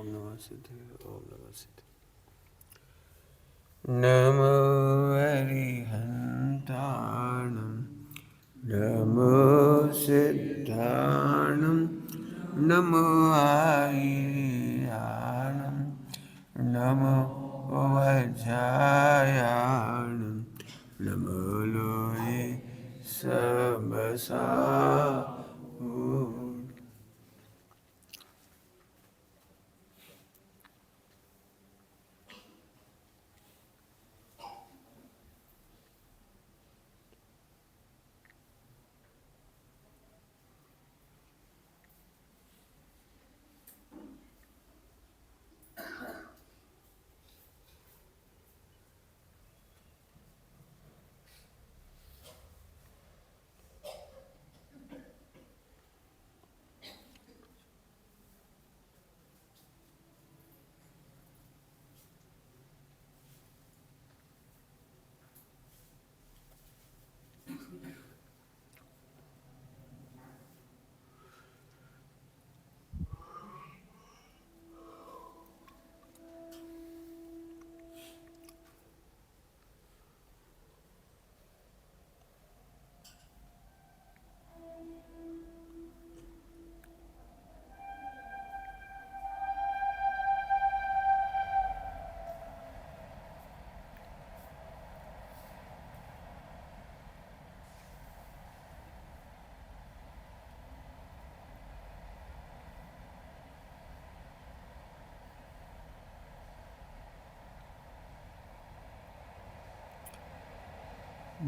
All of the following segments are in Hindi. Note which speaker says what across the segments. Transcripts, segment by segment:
Speaker 1: नमः सिद्धे ओम नमः सिद्धे। नमो अरिहन्ताणं नमो सिद्धाणं नमो आर्याणं नमो वज्रायाणं नमो लोये सबसा।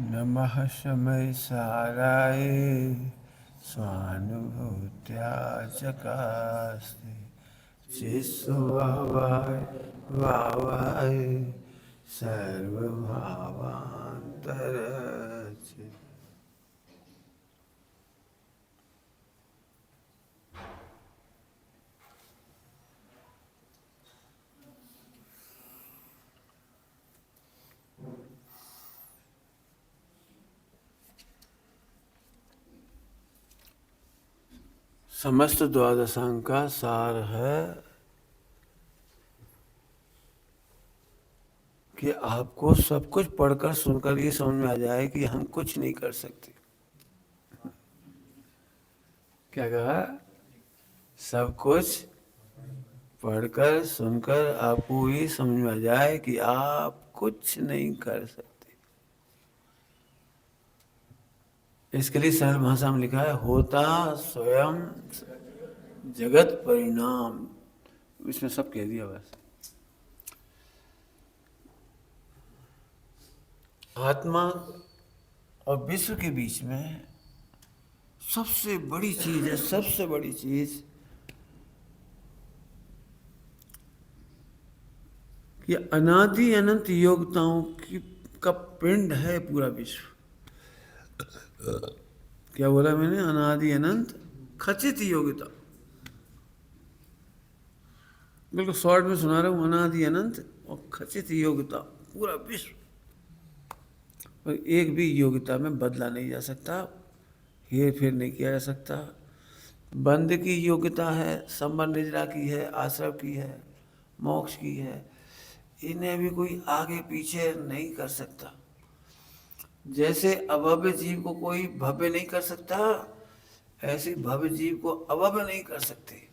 Speaker 1: नमः शमय साराय स्वानुभूत्या चकास्ते चिस्वावाय वावाय सर्वभावान्तरचे। समस्त द्वादशांग का सार है कि आपको सब कुछ पढ़कर सुनकर ये समझ में आ जाए कि हम कुछ नहीं कर सकते। क्या कहा? सब कुछ पढ़कर सुनकर आपको ये समझ में आ जाए कि आप कुछ नहीं कर सकते। इसके लिए सरल भाषा में लिखा है, होता स्वयं जगत परिणाम। इसमें सब कह दिया बस। आत्मा और विश्व के बीच में सबसे बड़ी चीज है, सबसे बड़ी चीज कि अनादि अनंत योग्यताओं की का पिंड है पूरा विश्व। क्या बोला मैंने? अनादि अनंत खचित योग्यता। बिल्कुल शॉर्ट में सुना रहा हूं, अनादि अनंत और खचित योग्यता पूरा विश्व। और एक भी योग्यता में बदला नहीं जा सकता, हेर फेर नहीं किया जा सकता। बंद की योग्यता है, संबंध निजरा की है, आश्रम की है, मोक्ष की है। इन्हें भी कोई आगे पीछे नहीं कर सकता। जैसे अभव्य जीव को कोई भव्य नहीं कर सकता, ऐसे भव्य जीव को अभव्य नहीं कर सकते।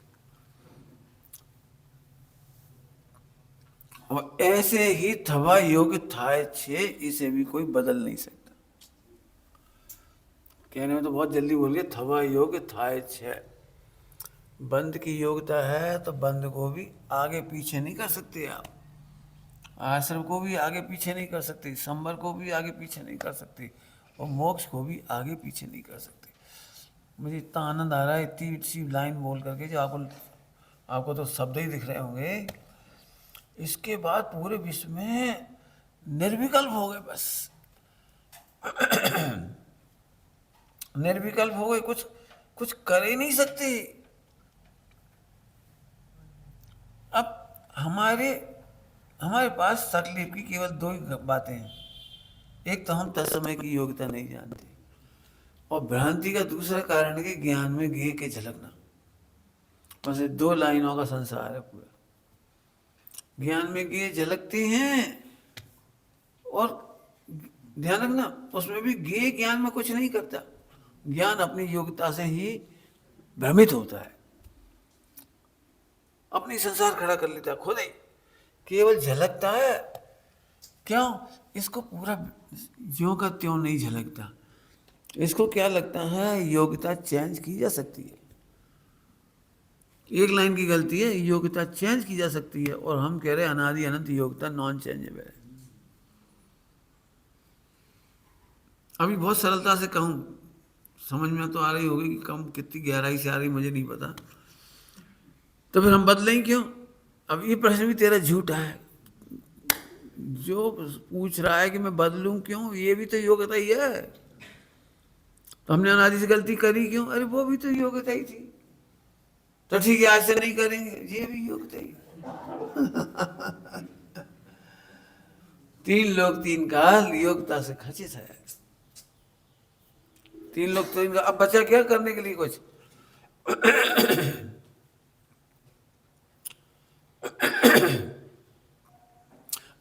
Speaker 1: और ऐसे ही थवा योग्य थाय छे, इसे भी कोई बदल नहीं सकता। कहने में तो बहुत जल्दी बोल गया, थवा योग्य थाय छे। बंद की योग्यता है तो बंद को भी आगे पीछे नहीं कर सकते आप। आश्रम को भी आगे पीछे नहीं कर सकते, संबर को भी आगे पीछे नहीं कर सकते, और मोक्ष को भी आगे पीछे नहीं कर सकते। मुझे इतना आनंद आ रहा है इतनी सी लाइन बोल करके, जो आपको तो शब्द ही दिख रहे होंगे। इसके बाद पूरे विश्व में निर्विकल्प हो गए, बस निर्विकल्प हो गए, कुछ कर ही नहीं सकते। अब हमारे पास तकलीफ की केवल दो ही बातें हैं। एक तो हम तत्समय की योग्यता नहीं जानते, और भ्रांति का दूसरा कारण है कि ज्ञान में गे के झलकना। बस ये दो लाइनों का संसार है पूरा। ज्ञान में गे झलकते हैं, और ध्यान रखना उसमें भी गे ज्ञान में कुछ नहीं करता, ज्ञान अपनी योग्यता से ही भ्रमित होता है, अपनी संसार खड़ा कर लेता है खुद ही, केवल झलकता है। क्यों? इसको पूरा ज्यों का त्यों नहीं झलकता, इसको क्या लगता है योग्यता चेंज की जा सकती है, एक लाइन की गलती है, योग्यता चेंज की जा सकती है, और हम कह रहे हैं अनादि अनंत योग्यता नॉन चेंजेबल है। अभी बहुत सरलता से कहूँ, समझ में तो आ रही होगी कि कम कितनी गहराई से आ रही मुझे नहीं पता, तो फिर हम बदलें क्यों? अब ये प्रश्न भी तेरा झूठा है, जो पूछ रहा है कि मैं बदलूं क्यों, ये भी तो योग्यता ही है, तो हमने अनादि से गलती करी क्यों? अरे वो भी तो योग्यता ही थी, तो ठीक है आज से नहीं करेंगे, ये भी योग्यता ही। तीन लोग तीन काल योग्यता से खचित है, तीन लोग तीन काल। अब बचा क्या करने के लिए कुछ?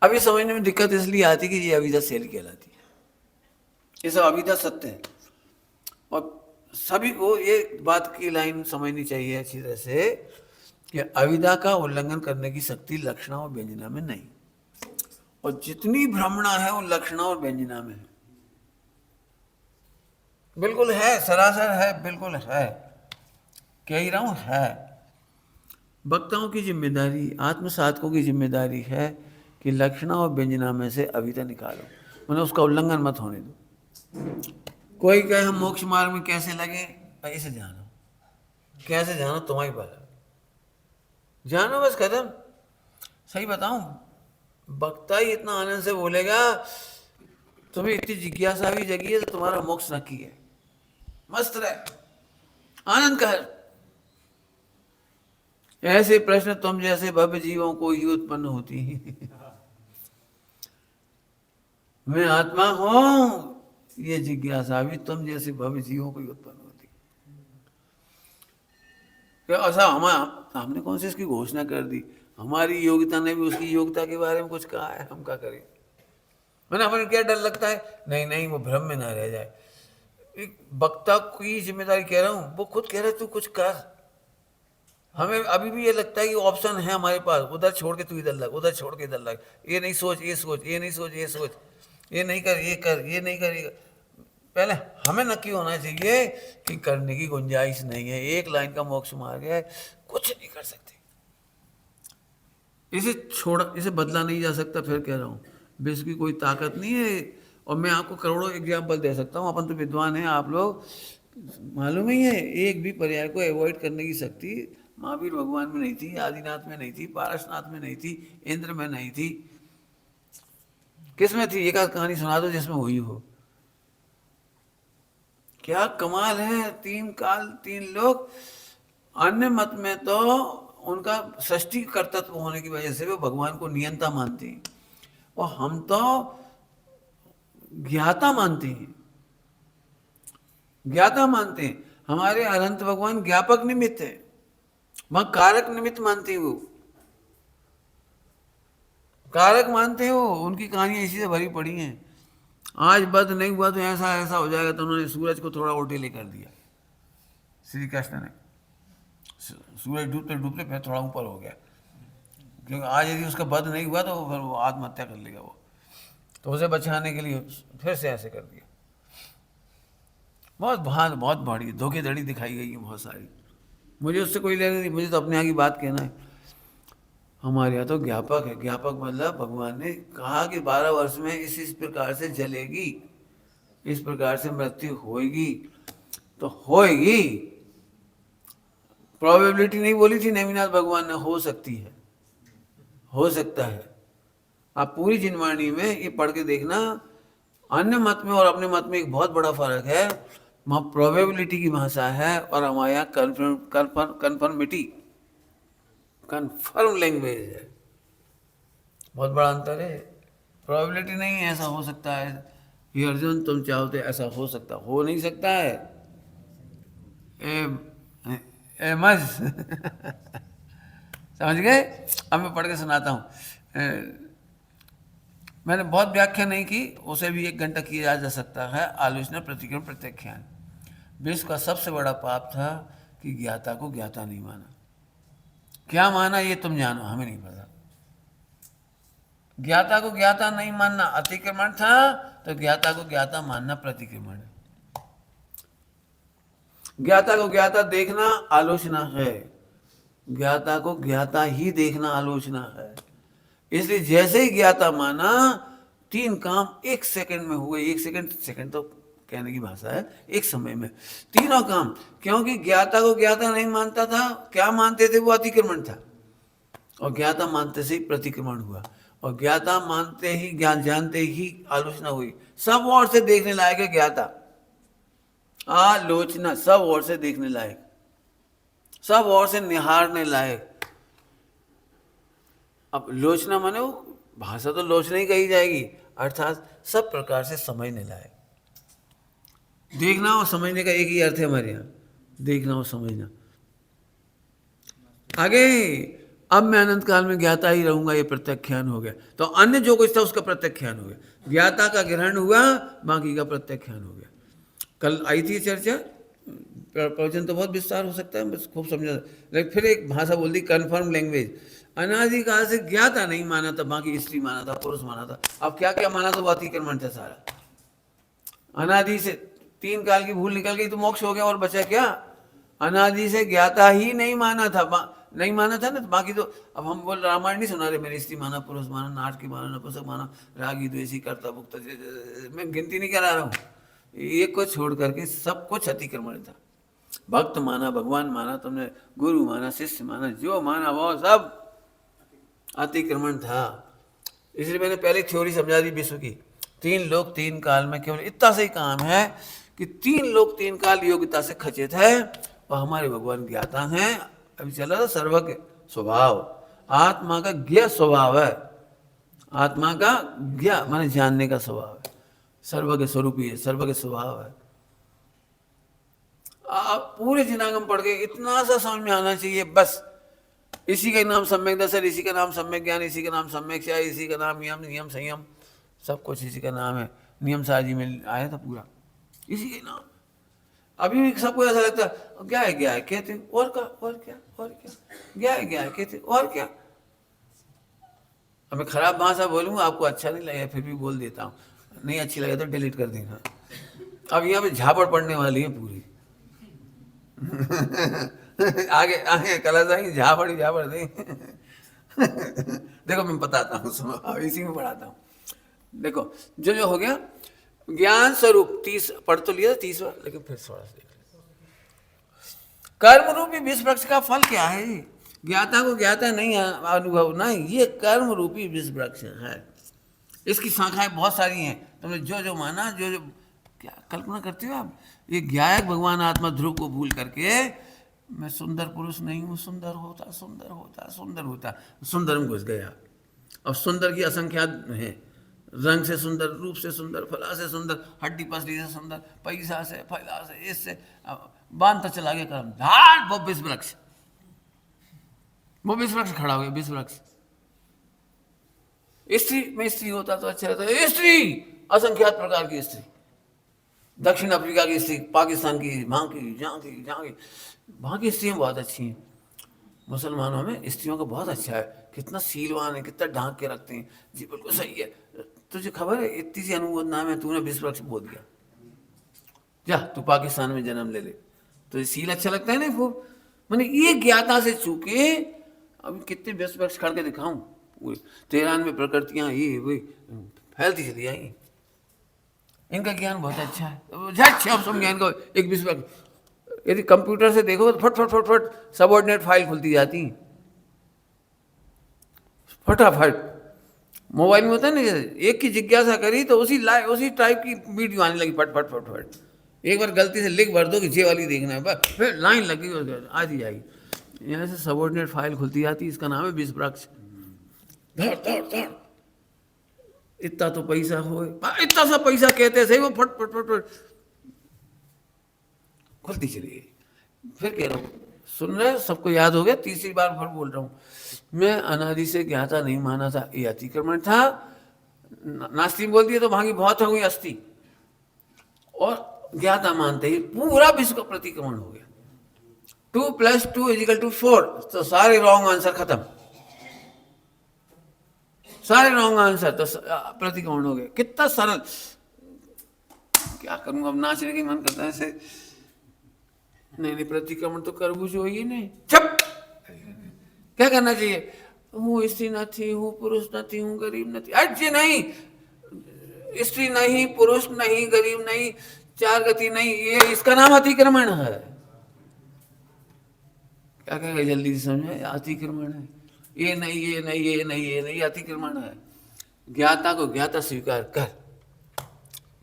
Speaker 1: अब ये समझने में दिक्कत इसलिए आती कि ये अविद्या सेल कहलाती है, ये सब अविद्या सत्य है, और सभी को ये बात की लाइन समझनी चाहिए अच्छी तरह से कि अविद्या का उल्लंघन करने की शक्ति लक्षणा और व्यंजना में नहीं, और जितनी भ्रमणा है वो लक्षणा और व्यंजना में है, बिल्कुल है, सरासर है, बिल्कुल है, कह ही रहा हूं है। वक्ताओं की जिम्मेदारी, आत्म साधकों की जिम्मेदारी है कि लक्षणा और व्यंजना में से अविद्या निकालो, मतलब उसका उल्लंघन मत होने दो। कोई कहे हम मोक्ष मार्ग में कैसे लगे, ऐसे जानो, कैसे जानो तुम्हारी बात, जानो बस खत्म। सही बताऊं, वक्ता ही इतना आनंद से बोलेगा, तुम्हें इतनी जिज्ञासा भी जगी है तो तुम्हारा मोक्ष नक्की है, मस्त रहे, आनंद कर। ऐसे प्रश्न तुम जैसे भव्य जीवों को ही उत्पन्न होती हैं। मैं आत्मा हूं, ये जिज्ञासा भी तुम जैसे भव्य जीवों को ही उत्पन्न होती है। ऐसा हमने कौन सी इसकी घोषणा कर दी, हमारी योग्यता ने भी उसकी योग्यता के बारे में कुछ कहा है, हम क्या करें? मैंने हमें क्या डर लगता है, नहीं नहीं वो भ्रम में ना रह जाए। एक वक्ता की जिम्मेदारी कह रहा हूं, वो खुद कह रहे तू कुछ कर, हमें अभी भी ये लगता है कि ऑप्शन है हमारे पास, उधर छोड़ के तू इधर लग, उधर छोड़ के इधर लग, ये नहीं सोच ये सोच, ये नहीं सोच ये सोच, ये नहीं कर ये कर, ये नहीं कर ये कर। पहले हमें नक्की होना चाहिए कि करने की गुंजाइश नहीं है, एक लाइन का मोक्ष मार्ग है, कुछ नहीं कर सकते, इसे छोड़ा, इसे बदला नहीं जा सकता। फिर कह रहा हूँ विश्व की कोई ताकत नहीं है, और मैं आपको करोड़ों एग्जाम्पल दे सकता हूँ, अपन तो विद्वान हैं, आप लोग मालूम ही है, एक भी पर्याय को अवॉइड करने की शक्ति महावीर भगवान में नहीं थी, आदिनाथ में नहीं थी, पारसनाथ में नहीं थी, इंद्र में नहीं थी, किस में थी? एक आध कहानी सुना दो जिसमें हुई हो। क्या कमाल है, तीन काल तीन लोग। अन्य मत में तो उनका सृष्टि कर्तृत्व होने की वजह से वे भगवान को नियंता मानते हैं, और हम तो ज्ञाता मानते हैं, ज्ञाता मानते हैं। हमारे अनंत भगवान ज्ञापक निमित्त है, वहां कारक निमित्त मानते हैं, वो कारक मानते हो, उनकी कहानियां इसी से भरी पड़ी हैं। आज बद नहीं हुआ तो ऐसा ऐसा हो जाएगा, तो उन्होंने सूरज को थोड़ा उल्टे कर दिया, श्री कृष्ण ने, सूरज डूबते डूबते फिर थोड़ा ऊपर हो गया, क्योंकि आज यदि उसका बद नहीं हुआ तो फिर वो आत्महत्या कर लेगा वो, तो उसे बचाने के लिए फिर से ऐसे कर दिया। बहुत बड़ी धोखेधड़ी दिखाई गई है बहुत सारी, मुझे उससे कोई लेना नहीं, मुझे तो अपने यहाँ की बात कहना है। हमारे यहाँ तो ज्ञापक है, ज्ञापक मतलब भगवान ने कहा कि 12 वर्ष में इस प्रकार से जलेगी, इस प्रकार से मृत्यु होएगी, तो होएगी, प्रोबेबिलिटी नहीं बोली थी नेमिनाथ भगवान ने, हो सकती है, हो सकता है। आप पूरी जिनवाणी में ये पढ़ के देखना, अन्य मत में और अपने मत में एक बहुत बड़ा फर्क है, वहाँ प्रोबेबिलिटी की भाषा है और हमारे यहाँ कन्फर्मिटी, कन्फर्म लैंग्वेज है, बहुत बड़ा अंतर है। प्रोबेबिलिटी नहीं है ऐसा हो सकता है, ये अर्जुन तुम चाहो तो ऐसा हो सकता, हो नहीं सकता है, ए, ए मज समझ गए? अब मैं पढ़ के सुनाता हूँ। मैंने बहुत व्याख्या नहीं की, उसे भी 1 घंटा किया जा सकता है। आलोचना, प्रतिक्रमण, प्रत्याख्यान। विश्व का सबसे बड़ा पाप था कि ज्ञाता को ज्ञाता नहीं माना। क्या माना ये तुम जानो, हमें नहीं पता। ज्ञाता को ज्ञाता नहीं मानना अतिक्रमण था, तो ज्ञाता को ज्ञाता मानना प्रतिक्रमण है। ज्ञाता को ज्ञाता देखना आलोचना है, ज्ञाता को ज्ञाता ही देखना आलोचना है। इसलिए जैसे ही ज्ञाता माना, 3 काम 1 सेकंड में हुए। 1 सेकंड, सेकंड तो कहने की भाषा है, एक समय में तीनों काम। क्योंकि ज्ञाता को ज्ञाता नहीं मानता था, क्या मानते थे वो अतिक्रमण था, और ज्ञाता मानते से ही प्रतिक्रमण हुआ, और ज्ञाता मानते ही ज्ञान जानते ही आलोचना हुई। सब ओर से देखने लायक है ज्ञाता, आलोचना सब ओर से देखने लायक, सब ओर से निहारने लायक। अब लोचना माने वो भाषा तो लोचना ही कही जाएगी, अर्थात सब प्रकार से समझने लायक। देखना और समझने का एक ही अर्थ है हमारे यहाँ, देखना और समझना। आगे, अब मैं अनंत काल में ज्ञाता ही रहूंगा, ये प्रत्याख्यान हो गया। तो अन्य जो कुछ था उसका प्रत्याख्यान हो गया, ज्ञाता का ग्रहण हुआ, बाकी का प्रत्याख्यान हो गया। कल आई थी चर्चा, प्रवचन तो बहुत विस्तार हो सकता है, बस खूब समझा, लेकिन फिर एक भाषा बोल दी, कन्फर्म लैंग्वेज। अनादिकाल से ज्ञाता नहीं माना था, बाकी स्त्री माना था, पुरुष माना था। अब क्या क्या माना था, वो अतिक्रमण था सारा। अनादि से 3 काल की भूल निकल गई तो मोक्ष हो गया, और बचा क्या? अनादि से ज्ञाता ही नहीं माना था, नहीं माना था ना, तो बाकी तो अब हम बोल रामायण नहीं सुना रहे, मैंने स्त्री माना, पुरुष माना, नाटकी माना, नपुंसक माना, रागी द्वेषी, कर्ता भुक्ता, मैं गिनती नहीं करा रहा हूँ, एक को छोड़ करके सब कुछ अतिक्रमण था। भक्त माना, भगवान माना, तुमने गुरु माना, शिष्य माना, जो माना वो सब अतिक्रमण था। इसलिए मैंने पहले थ्योरी समझा दी विश्व की, 3 लोक 3 काल में केवल इतना से ही काम है कि 3 लोक 3 काल योग्यता से खचित है, और हमारे भगवान ज्ञाता हैं। अभी चला था सर्वज्ञ स्वभाव, आत्मा का ज्ञ स्वभाव है, आत्मा का ज्ञ माने जानने का स्वभाव है, सर्वज्ञ स्वरूपी है, सर्वज्ञ स्वभाव है। आप पूरे जिनागम पढ़ के इतना सा समझ में आना चाहिए बस। इसी का नाम सम्यक दर्शन, इसी का नाम सम्यक ज्ञान, इसी का नाम सम्यक ख्याल, इसी का नाम नियम, नियम संयम, सब कुछ इसी का नाम है। नियम साजी में आया था पूरा, इसी के नाम। अभी भी सबको ऐसा लगता है क्या है, क्या है कहते, और क्या, और क्या, और क्या, क्या है कहते, और क्या। अब मैं खराब भाषा बोलूँगा, आपको अच्छा नहीं लगेगा, फिर भी बोल देता हूँ, नहीं अच्छी लगे तो डिलीट कर देना। अब यहाँ पे झापड़ पड़ने वाली है पूरी। आगे आगे कला जाएंगे, झापड़ ही झापड़ दें। देखो मैं बताता हूँ, सुनो, इसी में पढ़ाता हूँ। देखो जो जो हो गया, ज्ञान स्वरूप 30 पढ़ तो लिया था 30वां, लेकिन फिर थोड़ा सा देख लो। कर्म रूपी विष वृक्ष का फल क्या है? ज्ञाता को ज्ञाता नहीं अनुभव ना, ये कर्म रूपी विष वृक्ष है। इसकी शाखाएं बहुत सारी हैं, तुमने जो जो माना, जो जो क्या कल्पना करते हो आप। ये ज्ञायक भगवान आत्मा ध्रुव को भूल करके मैं सुंदर पुरुष नहीं हूँ, सुंदर होता, सुंदर होता, सुंदर होता, सुंदर में घुस गया। और सुंदर की असंख्यात है, रंग से सुंदर, रूप से सुंदर, फला से सुंदर, हड्डी पसली से सुंदर, पैसा से, फैला से, इससे बांधता चला गया कर्म धार। वो विष वृक्ष, वो विष वृक्ष खड़ा हो गया, विष वृक्ष। स्त्री में स्त्री होता तो अच्छा रहता, स्त्री असंख्यात प्रकार की स्त्री, दक्षिण अफ्रीका की स्त्री, पाकिस्तान की, वहाँ की, जहाँ की, जहाँ की, वहाँ की स्त्रियाँ बहुत अच्छी हैं। मुसलमानों में स्त्रियों का बहुत अच्छा है, कितना सीलवान है, कितना ढांक के रखते हैं। जी बिल्कुल सही है। तुझे खबर है इतनी सी अनुमोदना में तूने विष वृक्ष बोल दिया, जा तू पाकिस्तान में जन्म ले ले। तुझे सील अच्छा लगता है ना वो, मैंने ये ज्ञाता से चूके। अभी कितने विष वृक्ष खड़ के दिखाऊं, पूरे 93 प्रकृतियाँ ये वही फैलती चली आई। इनका ज्ञान बहुत अच्छा है, झट से अब सब ज्ञान का एक विष वृक्ष। यदि कंप्यूटर से देखो तो फट फट फट फट सबऑर्डिनेट फाइल खुलती जाती है फटाफट। मोबाइल में होता है ना, एक की जिज्ञासा करी तो उसी टाइप की वीडियो आने लगी फट फट फट फट। एक बार गलती से लिख भर दो कि जे वाली देखना है, बस फिर लाइन लगी आज ही जाएगी। यहाँ से सबऑर्डिनेट फाइल खुलती जाती है, इसका नाम है विष वृक्ष। धड़ धड़ धड़, इतना तो पैसा हो, इतना सा पैसा कहते सही, वो फट फट फट फट खुलती चली गई। फिर कह रहा हूँ सुन रहे हो? सबको याद हो गया? तीसरी बार फिर बोल रहा हूँ, मैं अनादि से ज्ञाता नहीं माना था, ये अतिक्रमण था। नास्ती बोल दिया तो भागी बहुत हो गई अस्थि, और ज्ञाता मानते ही पूरा विश्व का प्रतिक्रमण हो गया। 2 + 2 = 4, तो सारे रॉन्ग आंसर खत्म, सारे रॉन्ग आंसर, तो प्रतिक्रमण हो गया। कितना सरल। क्या करूंगा, अब नाचने की मन करता है ऐसे। नहीं, प्रतिक्रमण तो करबूज हो ही नहीं। चुप। क्या करना चाहिए? हूँ स्त्री न थी, हूँ पुरुष न थी, हूँ गरीब न थी। अच्छी नहीं, स्त्री नहीं, पुरुष नहीं, गरीब नहीं, चार गति नहीं, ये इसका नाम अतिक्रमण है। क्या कहेगा जल्दी से समझे? अतिक्रमण है। ये नहीं, ये नहीं, ये नहीं, ये नहीं, अतिक्रमण है। ज्ञाता को ज्ञाता स्वीकार कर।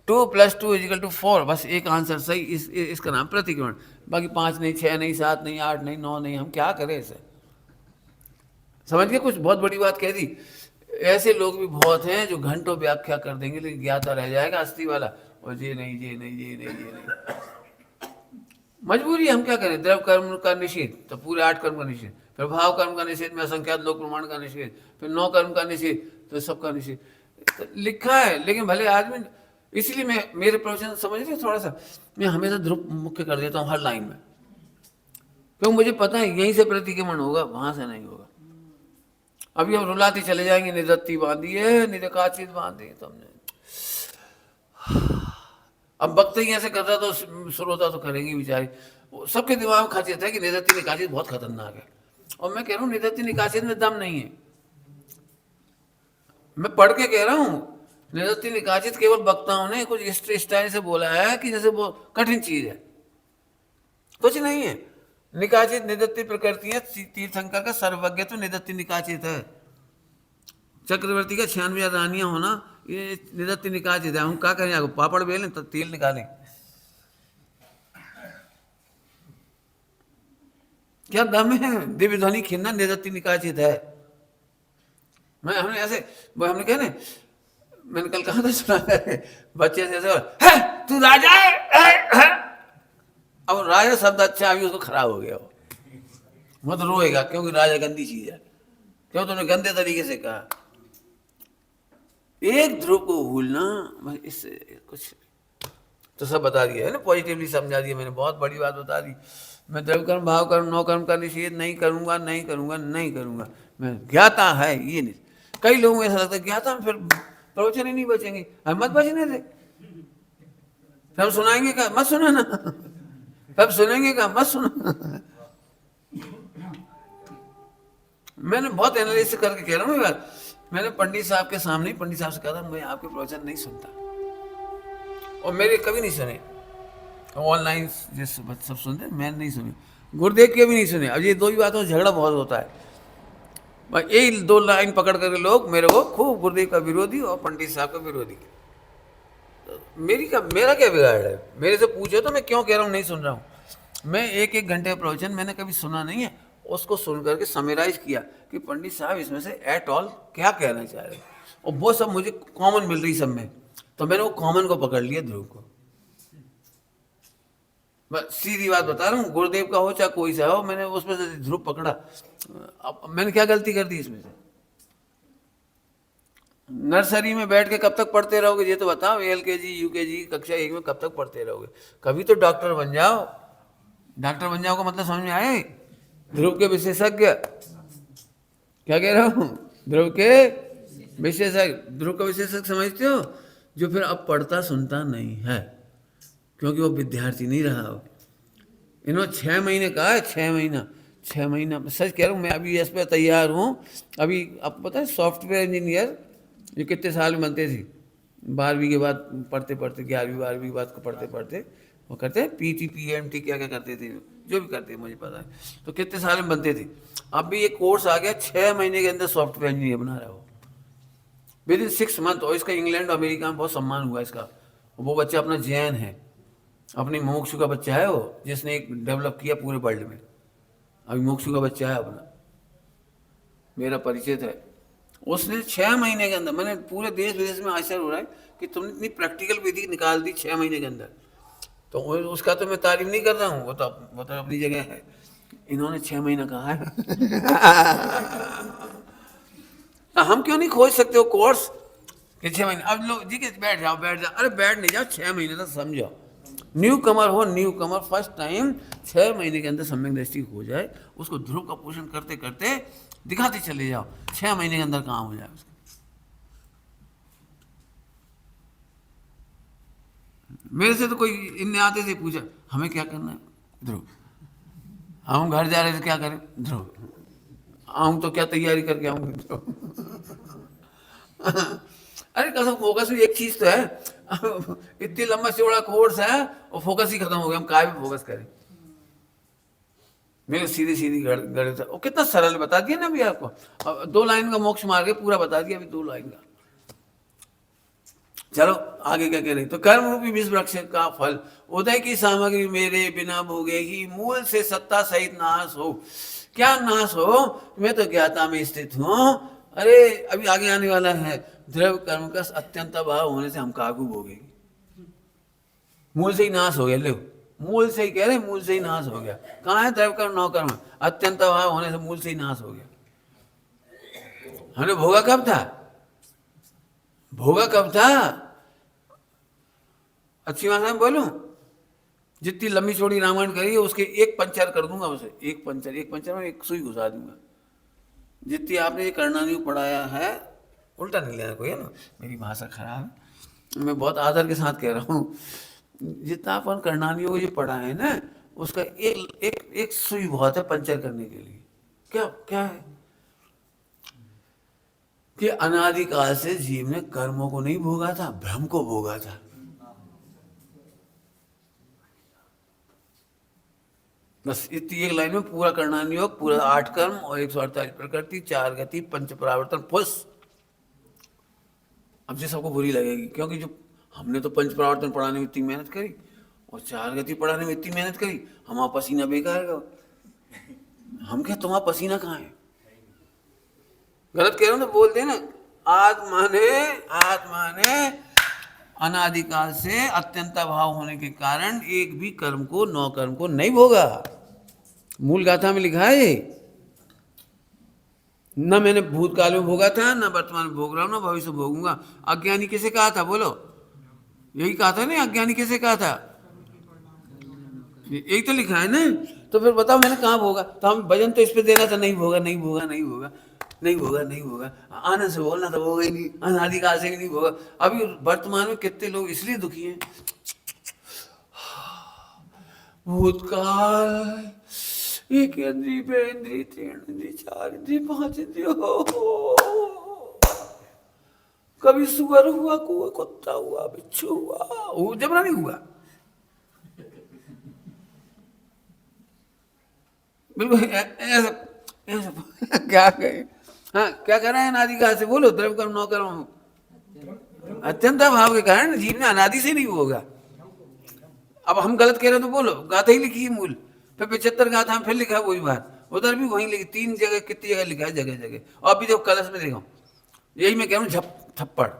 Speaker 1: 2 + 2 = 4, बस एक आंसर सही, इसका नाम प्रतिक्रमण। बाकी 5 नहीं, 6 नहीं, 7 नहीं, 8 नहीं, 9 नहीं, हम क्या करें इसे? समझ गए? कुछ बहुत बड़ी बात कह दी। ऐसे लोग भी बहुत हैं जो घंटों व्याख्या कर देंगे, लेकिन ज्ञाता रह जाएगा अस्थि वाला, और ये नहीं, ये नहीं, ये नहीं, ये नहीं। मजबूरी, हम क्या करें? द्रव्य कर्म का निषेध, तो पूरे 8 कर्म का निषेध, फिर भाव कर्म का निषेध में असंख्यात लोक प्रमाण का निषेध, फिर 9 कर्म का निषेध, तो सबका निषेध तो लिखा है। लेकिन भले आदमी, इसलिए मैं मेरे प्रवचन समझ रहे थोड़ा सा, मैं हमेशा ध्रुव मुख्य कर देता हूँ हर लाइन में, क्योंकि मुझे पता है यहीं से प्रतिक्रमण होगा, वहां से नहीं होगा। अभी हम रुलाते चले जाएंगे, निदत्ती बांधी है, निरकाचित बांधी है, तुमने। अब वक्त ही ऐसे करता तो श्रोता तो करेंगे बेचारे। सबके दिमाग में खासियत है कि निदत्ती निकाचित बहुत खतरनाक है, और मैं कह रहा हूँ निदत्ती निकाचित में दम नहीं है। मैं पढ़ के कह रहा हूँ, निदत्ती निकाचित केवल वक्ताओं ने कुछ इस स्टाइल से बोला है कि जैसे वो कठिन चीज है, कुछ नहीं है। निकाचित निदत्ती प्रकृति है। तीर्थंकर का सर्वज्ञ तो निदत्ती निकाचित है। चक्रवर्ती का 96 रानियां होना, ये निदत्ती निकाचित है। हम क्या करें? आपको पापड़ बेलें तो तेल निकालें? क्या दम है? दिव्य ध्वनि खिन्ना निदत्ती निकाचित है। मैं हमने ऐसे, हमने कहा ना, मैंने कल कहा था, सुना है बच्चे से ऐसे, तू राजा है? अब राजा शब्द अच्छा, अभी उसको खराब हो गया, वो तो रोएगा, क्योंकि राजा गंदी चीज है। क्यों तुमने गंदे तरीके से कहा? एक ध्रुव को भूलना, इससे कुछ तो सब बता दिया है ना, पॉजिटिवली समझा दिया मैंने, बहुत बड़ी बात बता दी। मैं द्रव्य कर्म, भाव कर्म, 9 कर्म का निषेध नहीं करूंगा, नहीं करूंगा, नहीं करूंगा। मैं ज्ञाता है ये नहीं। कई लोगों को ऐसा लगता है ज्ञाता में फिर प्रवचन ही नहीं बचेंगे। हम मत बचने दे, हम सुनाएंगे का मत सुनाना, तब सुनेंगे का मत सुना। मैंने बहुत एनालिसिस करके कह रहा हूँ यार। मैंने पंडित साहब के सामने ही पंडित साहब से कहा था, मैं आपके प्रवचन नहीं सुनता, और मेरे कभी नहीं सुने। ऑनलाइन जिस सब सुनते, मैंने नहीं सुने, गुरुदेव के भी नहीं सुने। अब ये दो ही बातों झगड़ा बहुत होता है। भाई यही 2 लाइन पकड़ करके लोग मेरे को खूब गुरुदेव का विरोधी और पंडित साहब का विरोधी। तो मेरा क्या बिगाड़ है? मेरे से पूछो तो मैं क्यों कह रहा हूँ नहीं सुन रहा हूँ। मैं 1-1 घंटे का प्रवचन मैंने कभी सुना नहीं है, उसको सुन करके समराइज किया कि पंडित साहब इसमें से एट ऑल क्या कहना चाह रहे हैं, और वो सब मुझे कॉमन मिल रही सब में, तो मैंने वो कॉमन को पकड़ लिया, ध्रुव को। बस सीधी बात बता रहा हूँ, गुरुदेव का हो चाहे कोई सा हो, मैंने उसमें से ध्रुव पकड़ा। अब मैंने क्या गलती कर दी इसमें से? नर्सरी में बैठ के कब तक पढ़ते रहोगे ये तो बताओ? LKG UKG कक्षा 1 में कब तक पढ़ते रहोगे? कभी तो डॉक्टर बन जाओ। डॉक्टर बन जाओ का मतलब समझ में आए? ध्रुव के विशेषज्ञ, क्या कह रहा हूँ? ध्रुव के विशेषज्ञ। ध्रुव का विशेषज्ञ समझते हो? जो फिर अब पढ़ता सुनता नहीं है, क्योंकि वो विद्यार्थी नहीं रहा हो। इन्होंने 6 महीने कहा है, 6 महीना सच कह रहा हूँ मैं। अभी इस पर तैयार हूँ। अभी आपको पता है सॉफ्टवेयर इंजीनियर जो कितने साल में बनते थे, 12वीं के बाद पढ़ते पढ़ते, 11वीं 12वीं के बाद पढ़ते पढ़ते वो करते हैं PT PMT क्या क्या करते थे, जो भी करते मुझे पता है। तो कितने साल में बनते थे। अब भी ये कोर्स आ गया, 6 महीने के अंदर सॉफ्टवेयर इंजीनियर बना रहा है वो, विदिन 6 मंथ। और इसका इंग्लैंड अमेरिका में बहुत सम्मान हुआ इसका। वो बच्चा अपना जैन है, अपनी मोक्षु का बच्चा है वो, जिसने एक डेवलप किया पूरे वर्ल्ड में। अभी मोक्षु का बच्चा है अपना, मेरा परिचित है। उसने 6 महीने के अंदर, मैंने पूरे देश विदेश में आश्चर्य हो रहा है कि तुमने इतनी प्रैक्टिकल विधि निकाल दी 6 महीने के अंदर। तो उसका तो मैं तारीफ नहीं कर रहा हूँ, वो तो अपनी जगह है। इन्होंने 6 महीना कहा है। हम क्यों नहीं खोज सकते हो कोर्स कि 6 महीने? अब लोग जी के बैठ जाओ बैठ जाओ, अरे बैठ नहीं जाओ, 6 महीने तक समझो। न्यू कमर हो, न्यू कमर फर्स्ट टाइम 6 महीने के अंदर सम्यक दृष्टि हो जाए, उसको ध्रुव का पोषण करते करते दिखाते चले जाओ, 6 महीने के अंदर काम हो जाए उसका। मेरे से तो कोई इनने आते थे पूछा हमें क्या करना है, ध्रुव हम घर जा रहे थे क्या करें, ध्रुव आऊँ तो क्या तैयारी करके आऊँगी, ध्रुव। अरे कसम फोकस भी एक चीज तो है। इतनी लंबा चौड़ा कोर्स है और फोकस ही खत्म हो गया, हम काय भी फोकस करें। मेरे सीधी सीधी गणित है, वो कितना सरल बता दिया ना अभी आपको। अब 2 लाइन का मोक्ष मार्ग है, पूरा बता दिया अभी 2 लाइन का। चलो आगे क्या कह रहे, तो कर्म रूपी विष वृक्ष का फल उदय की सामग्री मेरे बिना भोगे ही मूल से सत्ता सहित नाश हो। क्या नाश हो? मैं तो ज्ञाता में स्थित हूँ। अरे अभी आगे आने वाला है, द्रव्य कर्म का अत्यंत अभाव होने से हम काबू भोगेंगे। मूल से ही नाश हो गया, लो मूल से ही कह रहे, मूल से ही नाश हो गया। कहाँ है द्रव्य कर्म नौ कर्म? अत्यंत अभाव होने से मूल से ही नाश हो गया। हमने भोगा कब था? भोगा कब था? अच्छी भाषा में बोलूं, जितनी लंबी चौड़ी रामायण करी है उसके एक पंचर कर दूंगा उसे, एक पंचर में एक सुई घुसा दूंगा। जितनी आपने ये करणानी पढ़ाया है, उल्टा नहीं लेना कोई, है ना, मेरी भाषा खराब है, मैं बहुत आदर के साथ कह रहा हूँ। जितना अपन करणानियों को ये पढ़ा है ना, उसका एक एक एक सुई बहुत है पंचर करने के लिए। क्या क्या है कि अनादिकाल से जीव ने कर्मों को नहीं भोगा था, भ्रम को भोगा था। बस इतनी एक लाइन में पूरा करणानी योग, पूरा 8 कर्म और 148 प्रकृति, 4 गति, 5 परावर्तन, फुस। अब ये सबको बुरी लगेगी, क्योंकि जो हमने तो 5 परावर्तन पढ़ाने में इतनी मेहनत करी और 4 गति पढ़ाने में इतनी मेहनत करी, हमारा पसीना बेकार है। हम क्या तुम्हारा पसीना कहाँ है? गलत कह रहा हूँ तो बोल देना। आत्मा ने अनादिकाल से अत्यंत अभाव होने के कारण एक भी कर्म को, 9 कर्म को नहीं भोगा। मूल गाथा में लिखा है, न मैंने भूतकाल में भोगा था, न वर्तमान में भोग रहा हूं, न भविष्य भोगूंगा। अज्ञानी किसे कहा था बोलो? यही कहा था ना, अज्ञानी किसे कहा था? यही तो लिखा है ना। तो फिर बताओ मैंने कहाँ भोगा? तो हम भजन तो इस पे देना था, नहीं भोगा नहीं भोगा नहीं भोगा नहीं भोगा नहीं भोगा, आनंद से बोलना था, भोगा ही नहीं, अनादिकाल से ही नहीं भोगा। अभी वर्तमान में कितने लोग इसलिए दुखी हैं, भूतकाल एक इंद्री पे इंद्री, 3 इंद्री, 4 इंद्री, 5 इंद्री, कभी सुअर हुआ, कोई कुत्ता हुआ, बिच्छू हुआ, वो जबरा नहीं हुआ। बिल्कुल ऐसा ऐसा क्या कहे। हाँ क्या कर रहे हैं? अनादिकाल से बोलो, द्रव्य कर्म 9 कर्म अत्यंत भाव के कारण जीव ने अनादि से नहीं होगा। अब हम गलत कह रहे हैं तो बोलो, गाथा ही लिखी है मूल, फिर 75 गाथा में फिर लिखा है वही बात, उधर भी वहीं लिखी, 3 जगह, कितनी जगह लिखा है, जगह जगह। और अभी देखो कलश में देखो, यही मैं कह रहा हूँ, थप्पड़,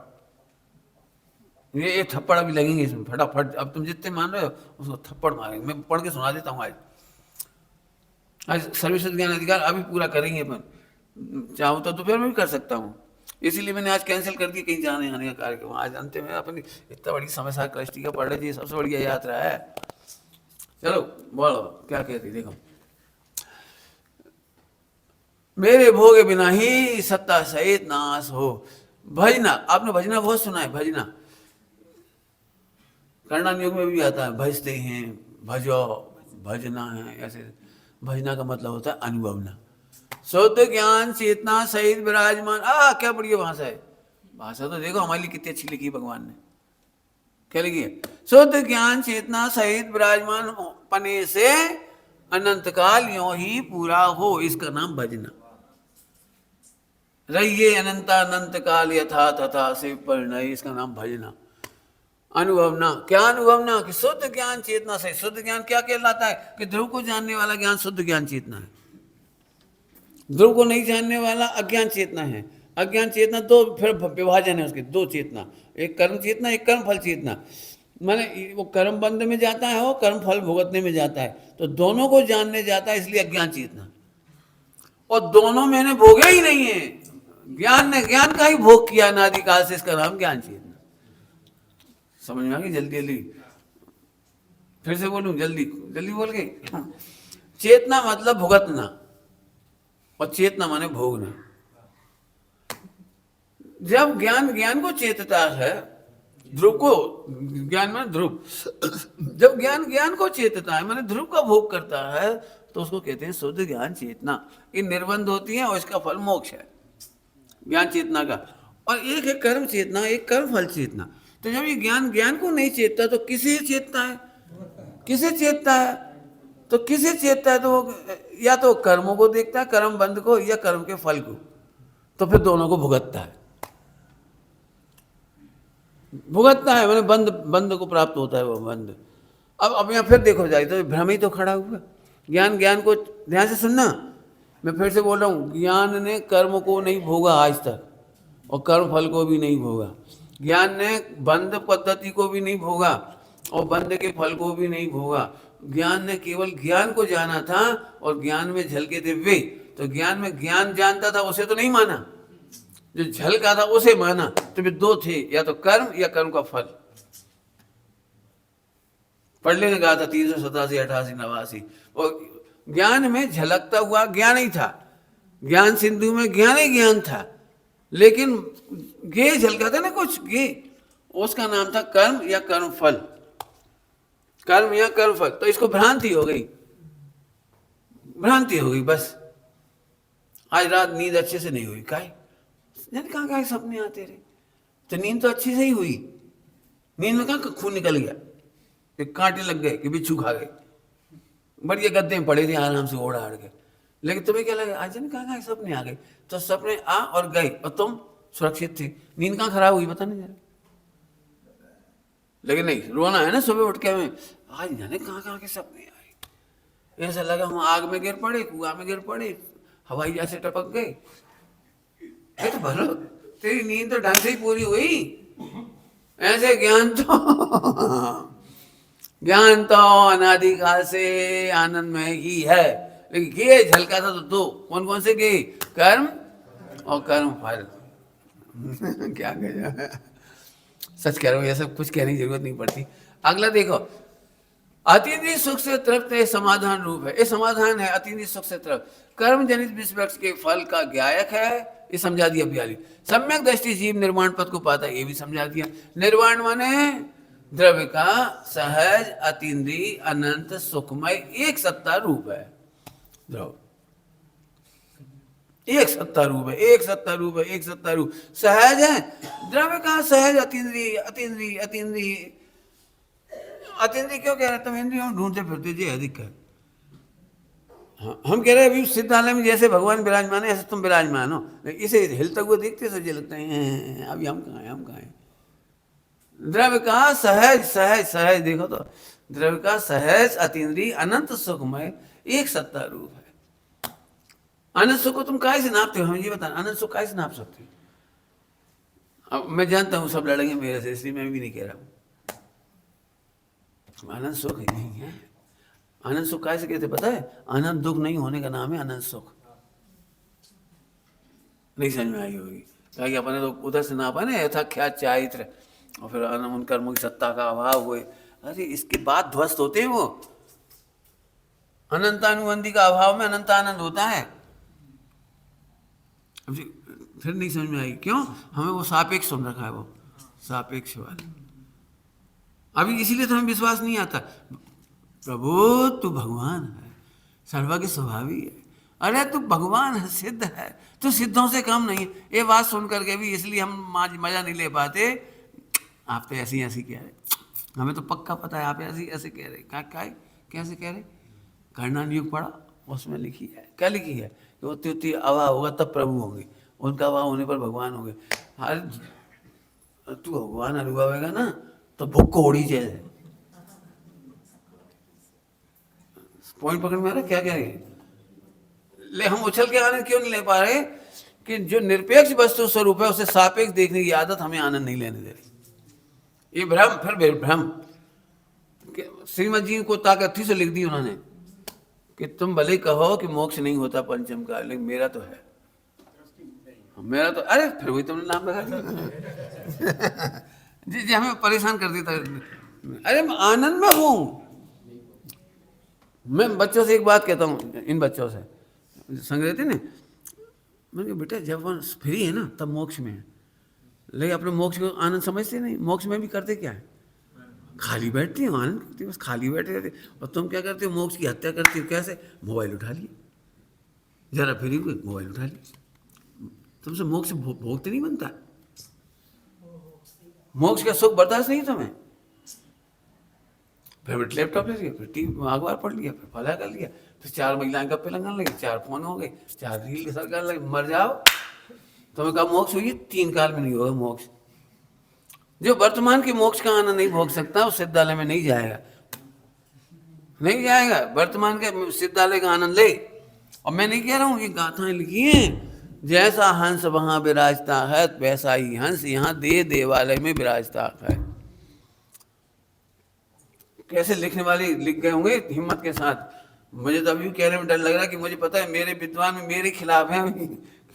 Speaker 1: ये थप्पड़ अभी लगेंगे इसमें फटाफट। अब तुम जितने मान रहे हो उसको थप्पड़ मारेंगे। मैं पढ़ के सुना देता हूँ। आज सर्वश्रेष्ठ ज्ञान अधिकार अभी पूरा करेंगे अपन, चाहूँ तो दोपहर में भी कर सकता हूँ। इसीलिए मैंने आज कैंसिल कर दिया कहीं जाने आने का कार्यक्रम। आज अंत में अपनी इतना बड़ी समस्या कृष्टि का पढ़ रहे थे, सबसे बढ़िया यात्रा है। चलो बोलो क्या कहती, देखो, मेरे भोगे बिना ही सत्ता सहित नाश हो। भजना, आपने भजना बहुत सुना है, भजना कर्णान योग में भी आता है, भजते हैं, भजो, भजना है, ऐसे। भजना का मतलब होता है अनुभवना, शुद्ध ज्ञान चेतना सहित विराजमान। क्या बढ़िया भाषा है। भाषा तो देखो हमारे लिए कितनी अच्छी लिखी भगवान ने। क्या लिखी है? शुद्ध ज्ञान चेतना सहित विराजमान पने से अनंत काल यों ही पूरा हो, इसका नाम भजना। रहिए अनंता अनंत काल यथा तथा से परिणय, इसका नाम भजना। अनुभवना, क्या अनुभवना? कि शुद्ध ज्ञान चेतना से। शुद्ध ज्ञान क्या कहलाता है? कि ध्रुव को जानने वाला ज्ञान शुद्ध ज्ञान चेतना है। ध्रुव को नहीं जानने वाला अज्ञान चेतना है। अज्ञान चेतना दो, फिर विभाजन है उसके, 2 चेतना, एक कर्म चेतना, एक कर्म फल चेतना। माने वो कर्म बंध में जाता है और कर्म फल भुगतने में जाता है, तो दोनों को जानने जाता है, इसलिए अज्ञान चेतना। और दोनों मैंने भोगे ही नहीं है, ज्ञान ने ज्ञान का ही भोग किया अनादिकाल से, इसका नाम ज्ञान चेतना। समझ में आ गई? जल्दी जल्दी फिर से बोलूं, जल्दी जल्दी बोल गए। चेतना मतलब भुगतना, और चेतना माने भोगना। जब ज्ञान ज्ञान को चेतता है, ध्रुव को, ज्ञान माने ध्रुव, जब ज्ञान ज्ञान को चेतता है माने ध्रुव का भोग करता है, तो उसको कहते हैं शुद्ध ज्ञान चेतना। ये निर्बंध होती है और इसका फल मोक्ष है ज्ञान चेतना का। और एक है कर्म चेतना, एक कर्म फल चेतना। तो जब ये ज्ञान ज्ञान को नहीं चेतता तो किसे चेतता है? किसे चेतता है? तो किसे चेतता है? तो वो या तो कर्मों को देखता है, कर्म बंध को, या कर्म के फल को, तो फिर दोनों को भुगतता है। भुगतता है मैंने बंद, बंद को प्राप्त होता है वो बंद। अब यहाँ फिर देखो जाए तो भ्रम ही तो खड़ा हुआ। ज्ञान ज्ञान को ध्यान से सुनना, मैं फिर से बोल रहा हूँ, ज्ञान ने कर्म को नहीं भोगा आज तक, और कर्म फल को भी नहीं भोगा। ज्ञान ने बंध पद्धति को भी नहीं भोगा, और बंध के फल को भी नहीं भोगा। ज्ञान ने केवल ज्ञान को जाना था, और ज्ञान में झलके थे वे, तो ज्ञान में ज्ञान जानता था उसे तो नहीं माना, जो झलका था उसे माना। तो वे दो थे, या तो कर्म या कर्म का फल। पढ़ने ने कहा था 387, 88, 89। और ज्ञान में झलकता हुआ ज्ञान ही था, ज्ञान सिंधु में ज्ञान ही ज्ञान था, लेकिन गे झलका था ना कुछ गे, उसका नाम था कर्म या कर्म फल। कर्म या कर्म फल, तो इसको भ्रांति हो गई, भ्रांति हो गई बस। आज रात नींद अच्छे से नहीं हुई, काहे? कहाँ सपने आते रहे? तो नींद तो अच्छी से ही हुई, नींद में कहाँ खून निकल गया, कांटे लग गए कि बिच्छू खा गए, बढ़िया गद्दे में पड़े थे आराम से ओढ़ आड़ के। लेकिन तुम्हें क्या लगा? आज कहाँ सपने आ गए? तो सपने आ और गए, और तुम सुरक्षित थे। नींद कहाँ खराब हुई पता नहीं जरा? लेकिन नहीं, रोना है ना सुबह उठ के हमें, आज जाने कहाँ के सपने आए। ऐसा लगा हम आग में गिर पड़े, कुआं में गिर पड़े, हवाई जहाज से टपक गए। तो भलो तेरी नींद तो ढंग से ही पूरी हुई। ऐसे ज्ञान तो अनादिकाल से आनंद में ही है, लेकिन ये झलका था तो दो, कौन कौन से गे? कर्म और कर्म फल। क्या कह, सच कह रहा हूँ, ये सब कुछ कहने की जरूरत नहीं पड़ती। अगला देखो, अतीन्द्रिय सुख से तृप्त ये समाधान रूप है। ये समाधान है अतीन्द्रिय सुख से तृप्त। कर्म जनित विष वृक्ष के फल का ज्ञायक है, ये समझा दिया 42। सम्यक दृष्टि जीव निर्वाण पद को पाता है, ये भी समझा दिया। निर्वाण माने द्रव्य का सहज अतीन्द्रिय अनंत सुखमय एक सत्ता रूप है। द्रव्य एक सत्ता रूप है, एक सत्ता रूप है, एक सत्ता रूप सहज है। द्रव्य का सहज अतीन्द्रिय अतीन्द्रिय अतीन्द्रिय अतीन्द्रिय क्यों कह रहे? तुम इंद्रियों ढूंढते फिरते जी अधिक है। हम कह रहे हैं अभी सिद्धालय में जैसे भगवान विराजमान है ऐसे तुम विराजमान हो, इसे हिलता हुआ देखते सोचे लगता है अभी हम कहाँ हैं, हम कहाँ हैं। द्रव्य का सहज सहज सहज देखो तो, द्रव्य का सहज अतीन्द्रिय अनंत सुखमय एक सत्ता रूप है। अनंत सुख को तुम काहे से नापते हो? हमें ये बताना, अनंत सुख काहे से नाप सकते हो? अब मैं जानता हूँ सब लड़ेंगे मेरे से, इसलिए मैं भी नहीं कह रहा हूँ। अनंत सुख ही नहीं है। अनंत सुख कैसे कहते पता है? अनंत दुख नहीं होने का नाम है अनंत सुख। नहीं समझ में आई होगी, ताकि अपने तो उधर से नापा ना यथाख्यात चारित्र, और फिर उन कर्मों की सत्ता का अभाव हुए। अरे इसके बाद ध्वस्त होते हैं वो। अनंतानुबंधी का अभाव में अनंत आनंद होता है। फिर नहीं समझ में आई क्यों? हमें वो सापेक्ष सुन रखा है, वो सापेक्ष वाला। अभी इसीलिए तो हमें विश्वास नहीं आता। प्रभु तू भगवान है, सर्वज्ञ स्वभावी है। अरे तू भगवान है, सिद्ध है, तू सिद्धों से कम नहीं है। ये बात सुन करके भी इसलिए हम मजा नहीं ले पाते। आप तो ऐसी ऐसी कह रहे, हमें तो पक्का पता है आप ऐसी ऐसे कह रहे। क्या कैसे कह रहे? कर्णान युग पढ़ा, उसमें लिखी है, क्या लिखी है? कि वो त्युति अभाव होगा तब प्रभु होंगे, उनका अभाव होने पर भगवान होंगे। अरे तू भगवान अनुभावेगा ना तो भूख को उड़ी जाए। पॉइंट पकड़ में आ रहा क्या कह रहे हैं? ले हम उछल के आनंद क्यों नहीं ले पा रहे? कि जो निरपेक्ष वस्तु स्वरूप है उसे सापेक्ष देखने की आदत हमें आनंद नहीं लेने दे रही। ये भ्रम, फिर भ्रम। श्रीमद जी को ताकत से लिख दी उन्होंने कि तुम भले कहो कि मोक्ष नहीं होता पंचम का, लेकिन मेरा तो है, मेरा तो, अरे फिर वही तुमने नाम लगा दिया। जी जी हमें परेशान कर देता। अरे मैं आनंद में हूँ। मैं बच्चों से एक बात कहता हूँ, इन बच्चों से संग रहते ना, मैंने कहा बेटा जब वहाँ फ्री है ना तब मोक्ष में है, लेकिन अपने मोक्ष को आनंद समझते नहीं। मोक्ष में भी करते क्या है, खाली बैठती हो, आनंद करती हो, बस खाली बैठे रहते। और तुम क्या करते हो, मोक्ष की हत्या करती हो। कैसे, मोबाइल उठा लिए, जरा फ्री हुए मोबाइल उठा लिए। तुमसे मोक्ष भोगते नहीं बनता, मोक्ष का सुख बर्दाश्त नहीं तुम्हें। फिर लैपटॉप ले लिया, फिर टीवी अखबार पढ़ लिया, फिर फला कर लिया, फिर 4 महिलाएं गप्पे लगाने लगी, 4 फोन हो गए, 4 रील के सरकार लगे। मर जाओ। तुम्हें कहा मोक्ष हुई, 3 काल में नहीं होगा मोक्ष। जो वर्तमान के मोक्ष का आनंद नहीं भोग सकता वो सिद्धालय में नहीं जाएगा, नहीं जाएगा। वर्तमान के सिद्धालय का आनंद ले। और मैं नहीं कह रहा हूँ, ये गाथाएं लिखी हैं, जैसा हंस वहां विराजता है वैसा ही हंस यहाँ देवालय में विराजता है। कैसे लिखने वाले लिख गए होंगे हिम्मत के साथ। मुझे तो अभी कहने में डर लग रहा है कि मुझे पता है मेरे विद्वान में मेरे खिलाफ है।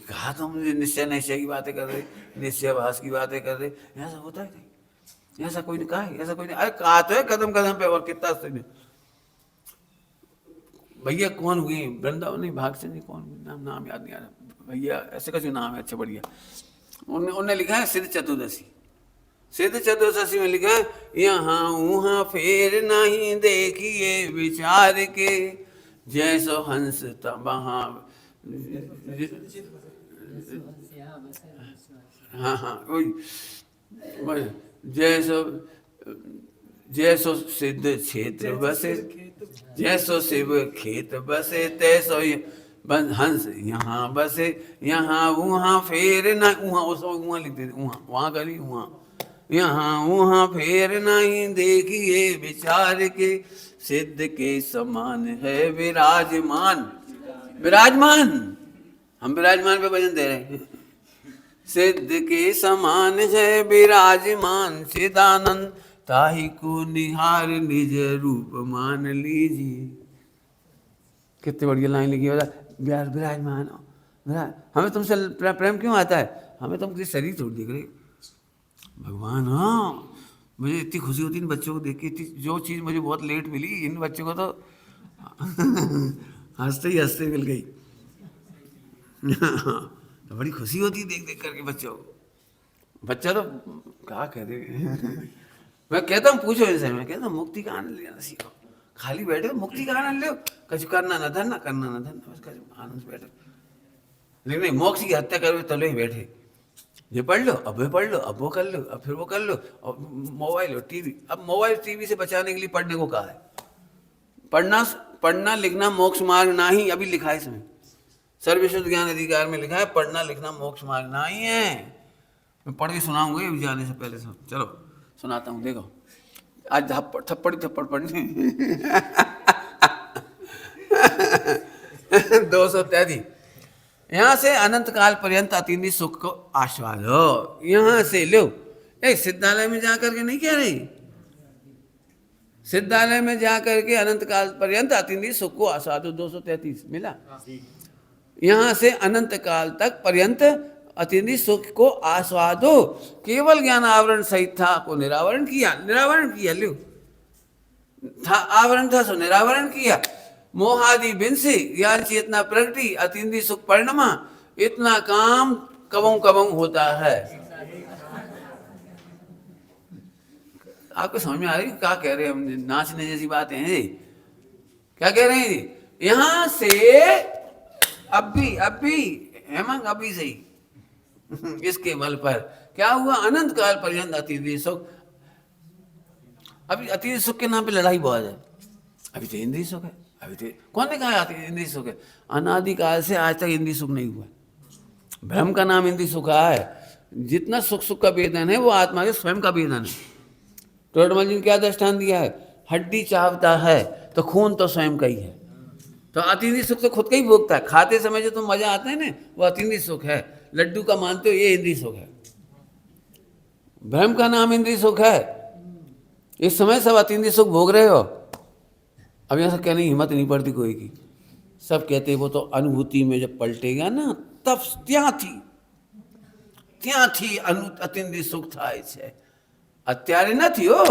Speaker 1: कहा तो मुझे निश्चय की बातें कर रहे, निश्चयभास की बातें कर रहे। ऐसा होता है नहीं, ऐसा कोई नहीं कहा है, ऐसा कोई नहीं। अरे कहा तो है कदम कदम पे, और कितना से भैया कौन हुई, वृंदावन नहीं, भागचंद जी कौन, नाम याद नहीं आ रहा भैया, ऐसे का जो नाम है, अच्छा बढ़िया। उन्होंने लिखा है सिद्ध चतुर्दशी। सिद्ध चतुर्दशी में लिखा है, यहाँ वहाँ फेर नहीं देखिए विचार के, जैसो हंस वहाँ। हाँ हाँ वही, जैसो सिद्ध क्षेत्र बसे, जैसो शिव खेत बसे, तैसो हंस यहाँ बसे। यहाँ वहाँ फेर ना, वहाँ लिख देते, वहाँ का नहीं, वहाँ। यहाँ वहाँ फेर नहीं देखिए विचार के, सिद्ध के समान है विराजमान। विराजमान, हम विराजमान पे भजन दे रहे हैं। सिद्ध के समान है विराजमान, चिदानंद ताहि को निहार निज रूप मान लीजिए। कितनी बढ़िया लाइन लिखी है, विराजमान। हमें तुमसे प्रेम क्यों आता है, हमें तुम किसी शरीर थोड़ी दिख रहे भगवान। हाँ मुझे इतनी खुशी होती इन बच्चों को देख के, जो चीज़ मुझे बहुत लेट मिली, इन बच्चों को तो हंसते ही हंसते मिल गई। तो बड़ी खुशी होती है देख देख करके बच्चों को। बच्चा तो क्या कह रहे मैं कहता हूँ पूछो इनसे, मैं कहता हूँ मुक्ति का आनंद लेना सीखो। खाली बैठे मुक्ति का आनंद लो, कुछ करना न धरना, करना न धरना, बस आनंद से बैठो। लेकिन नहीं, मोक्ष की हत्या करो तले ही बैठे, ये पढ़ लो, अब वो पढ़ लो, अब वो कर लो, अब फिर वो कर लो, और मोबाइल और टीवी। अब मोबाइल टीवी से बचाने के लिए पढ़ने को कहा है। पढ़ना लिखना मोक्ष मार्ग ना ही, अभी लिखा है इसमें सर्वविशुद्ध ज्ञान अधिकार में लिखा है, पढ़ना लिखना मोक्ष मार्ग ना ही है। मैं पढ़ के सुनाऊंगा अभी जाने से पहले। चलो सुनाता हूँ, देखो आज थप्पड़ पढ़ने 233। यहाँ से अनंत काल पर्यंत अतीन्द्रिय सुख को आस्वाद हो। यहाँ से लो, एक सिद्धालय में जाकर के नहीं कह रही, सिद्धालय में जाकर के अनंत काल पर्यंत अतीन्द्रिय सुख को आस्वाद हो। 233 मिला। यहाँ से अनंत काल तक पर्यंत अतीन्द्रिय सुख को आस्वाद हो। केवल ज्ञान आवरण सहित था को निरावरण किया, निरावरण किया। लो था आवरण था सो निरावरण किया। मोहादि बिन से ज्ञान चेतना प्रगति, अतीन्द्रिय सुख परिणमा, इतना काम कबों कबों होता है। आपको समझ में आ रही क्या कह रहे हैं हम? नाचने जैसी बातें हैं जी। क्या कह रहे हैं जी? यहां से अभी हेमंग अभी से ही इसके बल पर क्या हुआ, अनंत काल पर्यंत अतीन्द्रिय सुख। अभी अतीन्द्रिय सुख के नाम पे लड़ाई बहुत है। अभी तो इंद्रिय सुख है, अभी तो कौन ने कहा इंद्रिय सुख है? अनादिकाल से आज तक इंद्रिय सुख नहीं हुआ। ब्रह्म का नाम इंद्रिय सुख है। जितना सुख का वेदन है वो आत्मा के स्वयं का वेदन है। टोडमल जी ने क्या दृष्टांत दिया है? हड्डी चाहता है तो खून तो स्वयं का ही है। तो अतीन्द्रिय सुख तो खुद का ही भोगता है। खाते समय जो तुम मजा आता है ना, वो अतीन्द्रिय सुख है। लड्डू का मानते हो, ये इंद्रिय सुख है। ब्रह्म का नाम इंद्रिय सुख है। इस समय सब अतीन्द्रिय सुख भोग रहे हो। अब यहाँ से कहने की हिम्मत नहीं पड़ती कोई की। सब कहते वो तो अनुभूति में जब पलटेगा ना तब ત્યાં થી અતિન્દ્રિય સુખ થાય છે, અત્યારે નથી हो।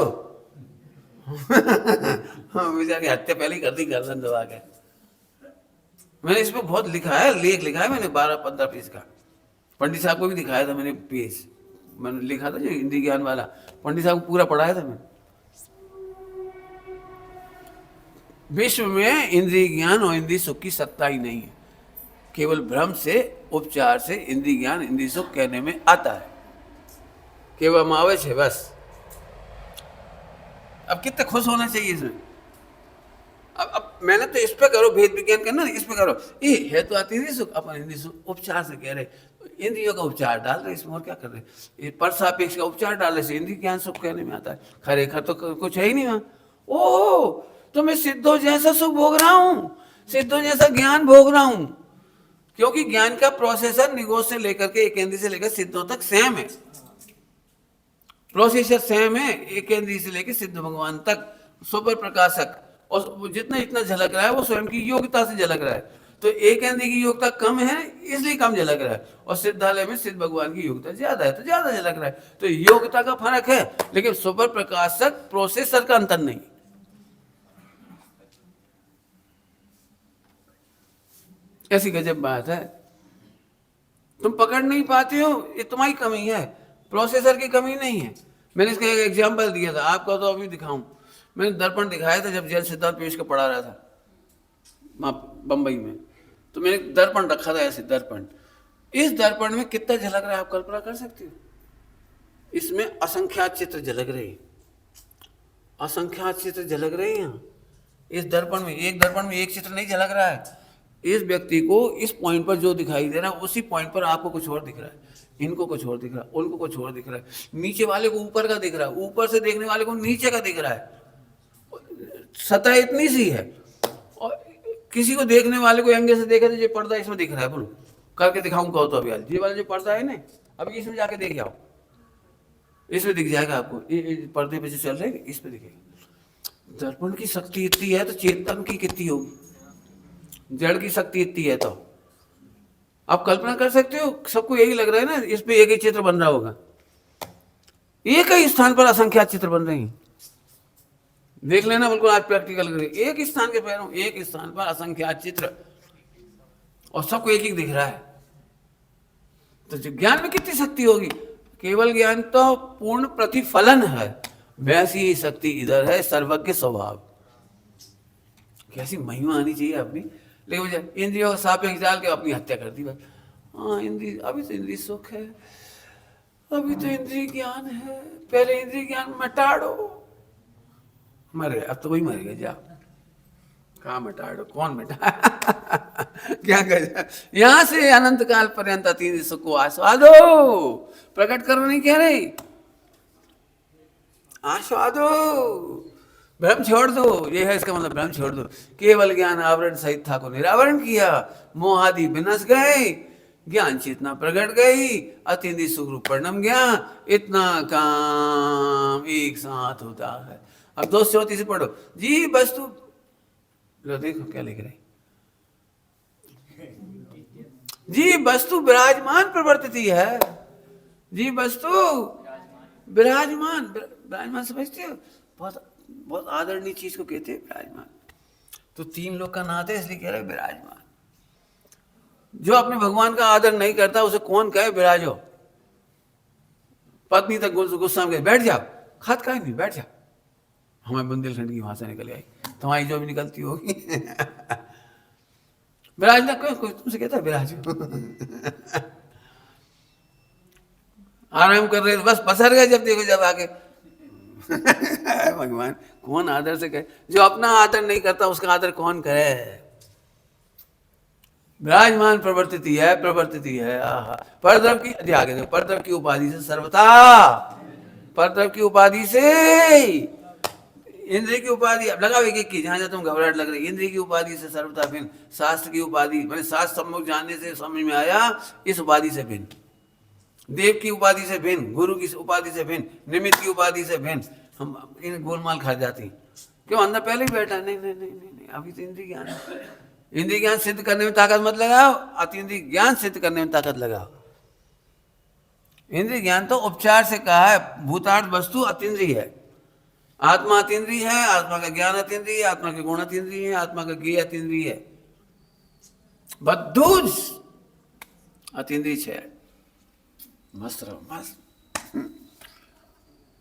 Speaker 1: बेचारे की हत्या पहले ही कर दी गर्दन दबा के। मैंने इस पर बहुत लिखा है, लेख लिखा है मैंने 12-15 पेज का। पंडित साहब को भी दिखाया था मैंने पेज, मैंने लिखा था जो हिंदी ज्ञान वाला, पंडित साहब को पूरा पढ़ाया था मैंने। विश्व में इंद्रिय ज्ञान और इंद्रिय सुख की सत्ता ही नहीं है, केवल भ्रम से, उपचार से इंद्रिय ज्ञान इंद्रिय सुख कहने में आता है, केवल अमावस है बस। अब कितना खुश होना चाहिए इसमें। अब मैंने तो इस पे करो, भेद विज्ञान करना, इस पे करो, ये है तो अतीन्द्रिय सुख, अपन इंद्रिय सुख उपचार से कह रहे, इंद्रियों का उपचार डाल रहे, इसमें और क्या कर रहे, ये पर सापेक्ष का उपचार डालने से इंद्रिय ज्ञान सुख कहने में आता है। खरेखर तो कुछ है ही नहीं वहां। ओ तो मैं सिद्धों जैसा सुख भोग रहा हूं, सिद्धों जैसा ज्ञान भोग रहा हूं, क्योंकि ज्ञान का प्रोसेसर निगोज से लेकर के एक इंद्रिय से लेकर सिद्धों तक सेम है, प्रोसेसर सेम है, एक इंद्रिय से लेकर सिद्ध भगवान तक, सुपर प्रकाशक, और जितना जितना झलक रहा है वो स्वयं की योग्यता से झलक रहा है। तो एक इंद्रिय की योग्यता कम है इसलिए कम झलक रहा है, और सिद्धालय में सिद्ध भगवान की योग्यता ज्यादा है तो ज्यादा झलक रहा है। तो योग्यता का फर्क है, लेकिन सुपर प्रकाशक प्रोसेसर का अंतर नहीं। ऐसी गजब बात है, तुम पकड़ नहीं पाते हो, ये तुम्हारी कमी है, प्रोसेसर की कमी नहीं है। मैंने इसका एक एग्जाम्पल दिया था, आपको तो अभी दिखाऊं। मैंने दर्पण दिखाया था जब जैन सिद्धांत पेश का पढ़ा रहा था बंबई में, तो मैंने दर्पण रखा था ऐसे दर्पण। इस दर्पण में कितना झलक रहा है आप कल्पना कर सकते हो। इसमें असंख्यात चित्र झलक रहे, असंख्यात चित्र झलक रहे हैं यहाँ इस दर्पण में। एक दर्पण में एक चित्र नहीं झलक रहा है। इस व्यक्ति को इस पॉइंट पर जो दिखाई दे रहा है उसी पॉइंट पर आपको कुछ और दिख रहा है, इनको कुछ और दिख रहा है, उनको कुछ और दिख रहा है, नीचे वाले को ऊपर का दिख रहा है, ऊपर से देखने वाले को नीचे का दिख रहा है। सतह इतनी सी है, और किसी को देखने वाले को एंगल से देखे तो ये पर्दा इसमें दिख रहा है, बोलो करके दिखाऊं कहो तो अभी आज ये वाला जो पर्दा है ना, अभी इसमें जाके देख जाओ, इसमें दिख जाएगा आपको, ये पर्दे पे जो चल रहे इस पे दिखेगा। दर्पण की शक्ति इतनी है तो चेतन की कितनी होगी, जड़ की शक्ति इतनी है तो आप कल्पना कर सकते हो। सबको यही लग रहा है ना इस पे एक ही चित्र बन रहा होगा, एक ही स्थान पर असंख्यात चित्र बन रहे हैं। देख लेना बिल्कुल, आज प्रैक्टिकल करें, एक स्थान के पैरों एक स्थान पर असंख्यात चित्र, और सबको एक ही दिख रहा है। तो जो ज्ञान में कितनी शक्ति होगी। केवल ज्ञान तो पूर्ण प्रतिफलन है, वैसी ही शक्ति इधर है, सर्वज्ञ स्वभाव। कैसी महिमा आनी चाहिए अपनी। लेकिन इंद्रियों का सापेक्ष डाल के अपनी हत्या कर दी बस। हाँ इंद्रिय, अभी तो इंद्रिय सुख है, अभी तो इंद्रिय ज्ञान है, पहले इंद्रिय ज्ञान मटाड़ो। मर गए, अब तो वही मर गए, जा कहाँ मटाड़ो, कौन मिटा क्या कर, यहां से अनंत काल पर्यंत अतीन्द्रिय सुख को आस्वादो, प्रकट करो नहीं कह रही, आस्वादो, भ्रम छोड़ दो, ये है इसका मतलब, भ्रम छोड़ दो। केवल ज्ञान आवरण सहित था को निरावरण किया, मोहादि विनस गए, ज्ञान चेतना प्रकट गई, अतीन्द्रिय सुख रूप परिणाम ज्ञान, इतना काम एक साथ होता है। अब 234 से पढ़ो। जी वस्तु, लो देखो क्या लिख रहे, जी वस्तु विराजमान प्रवर्तित है, जी वस्तु विराजमान, विराजमान समझते हो, बहुत बहुत आदरणीय चीज को कहते हैं विराजमान। तो 3 लोग का नाते इसलिए कह रहे विराजमान। जो अपने भगवान का आदर नहीं करता उसे कौन कहे विराजो। पत्नी तक गुस्सा में बैठ जाओ, खात का नहीं, बैठ जाओ। हमें बुंदेलखंड की भाषा निकल आई, तुम्हारी जो भी निकलती होगी विराज ना, कोई तुमसे कहता है विराज आराम कर रहे बस पसर गए, जब देखो जब आके भगवान कौन आदर से कहे, जो अपना आदर नहीं करता उसका आदर कौन करे। विराजमान प्रवर्तित है, प्रवर्तित है। परद्रव की आगे देखो, परद्रव की उपाधि से सर्वथा, परद्रव की उपाधि से, इंद्रिय की उपाधि, अब लगा एक की जहां जहां तुम घबराहट लग रही, इंद्रिय की उपाधि से सर्वथा भिन्न, शास्त्र की उपाधि मैंने शास्त्र सम्मुख जानने से समझ में आया इस उपाधि से भिन्न, देव की उपाधि से भिन्न, गुरु की उपाधि से भिन्न, निमित्त की उपाधि से भिन्न, हम इन गोलमाल खा जाती, क्यों अंदर पहले ही बैठा, नहीं नहीं नहीं नहीं नहीं, अभी तो इंद्रिय ज्ञान है। इंद्रिय ज्ञान सिद्ध करने में ताकत मत लगाओ, अतीन्द्रिय ज्ञान सिद्ध करने में ताकत लगाओ। इंद्रिय ज्ञान तो उपचार से कहा है, भूतार्थ वस्तु अतीन्द्रिय है, आत्मा अतीन्द्रिय है, आत्मा का ज्ञान अतीन्द्रिय है, आत्मा के गुण अतीन्द्रिय है, आत्मा का ज्ञेय अतीन्द्रिय है, બધું જ અતિન્દ્રિય છે। मस्त रहो, मस्त।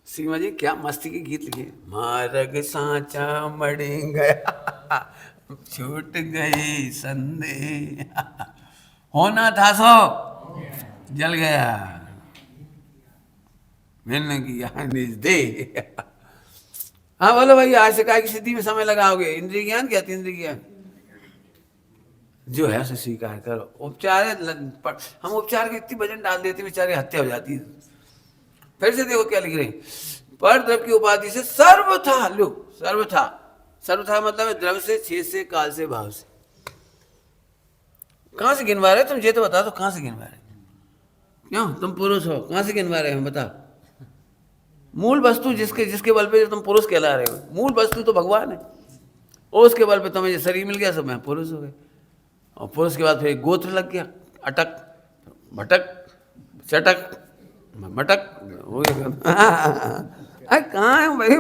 Speaker 1: सीमा जी क्या मस्ती के गीत लिखे, मार्ग सांचा मड़ी गया छूट गई संदेह, होना था सो जल गया, मिलने की निज दे। हाँ बोलो भाई, आज से काय की सिद्धि में समय लगाओगे, इंद्रिय ज्ञान क्या अतीन्द्रिय ज्ञान, जो है उसे स्वीकार करो। उपचार हम उपचार के इतनी वजन डाल देते बेचारे, हत्या हो जाती है। फिर से देखो क्या लिख रहे हैं, पर द्रव्य की उपाधि से सर्वथा, लो सर्वथा, सर्वथा मतलब द्रव्य से, छेद से, काल से, भाव से। कहां से गिनवा रहे तुम, ये तो बता दो कहां से गिनवा रहे, क्यों तुम पुरुष हो, कहां से गिनवा रहे हैं बताओ। मूल वस्तु जिसके बल पे तुम पुरुष कहला रहे हो, मूल वस्तु तो भगवान है, और उसके बल पे तुम्हें ये शरीर मिल गया, सब मैं पुरुष हो गए, और पुरुष के बाद फिर गोत्र लग गया, अटक भटक चटक मटक हो गया। अरे कहाँ है भाई,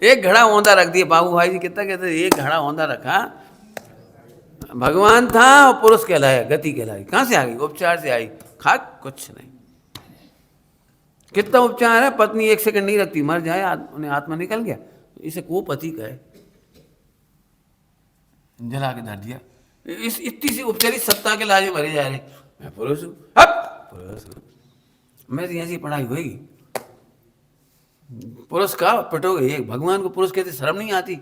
Speaker 1: एक घड़ा औंधा रख दिया, बाबू भाई जी कितना कहते हैं, एक घड़ा औंधा रखा, भगवान था और पुरुष कहलाया, गति कहलाई, कहाँ से आ गई, उपचार से आई, खाक कुछ नहीं। कितना उपचार है, पत्नी एक सेकंड नहीं रखती, मर जाए उन्हें आत्मा निकल गया, इसे को पति कहे, जला के धर दिया। इस इतनी सी उपचारित सत्ता के लाजे मरे जा रहे, मैं पुरुष हूँ, पुरुष हूँ, मेरी ऐसी पढ़ाई होगी, पुरुष का पटोगे, एक भगवान को पुरुष कहते, शर्म नहीं आती।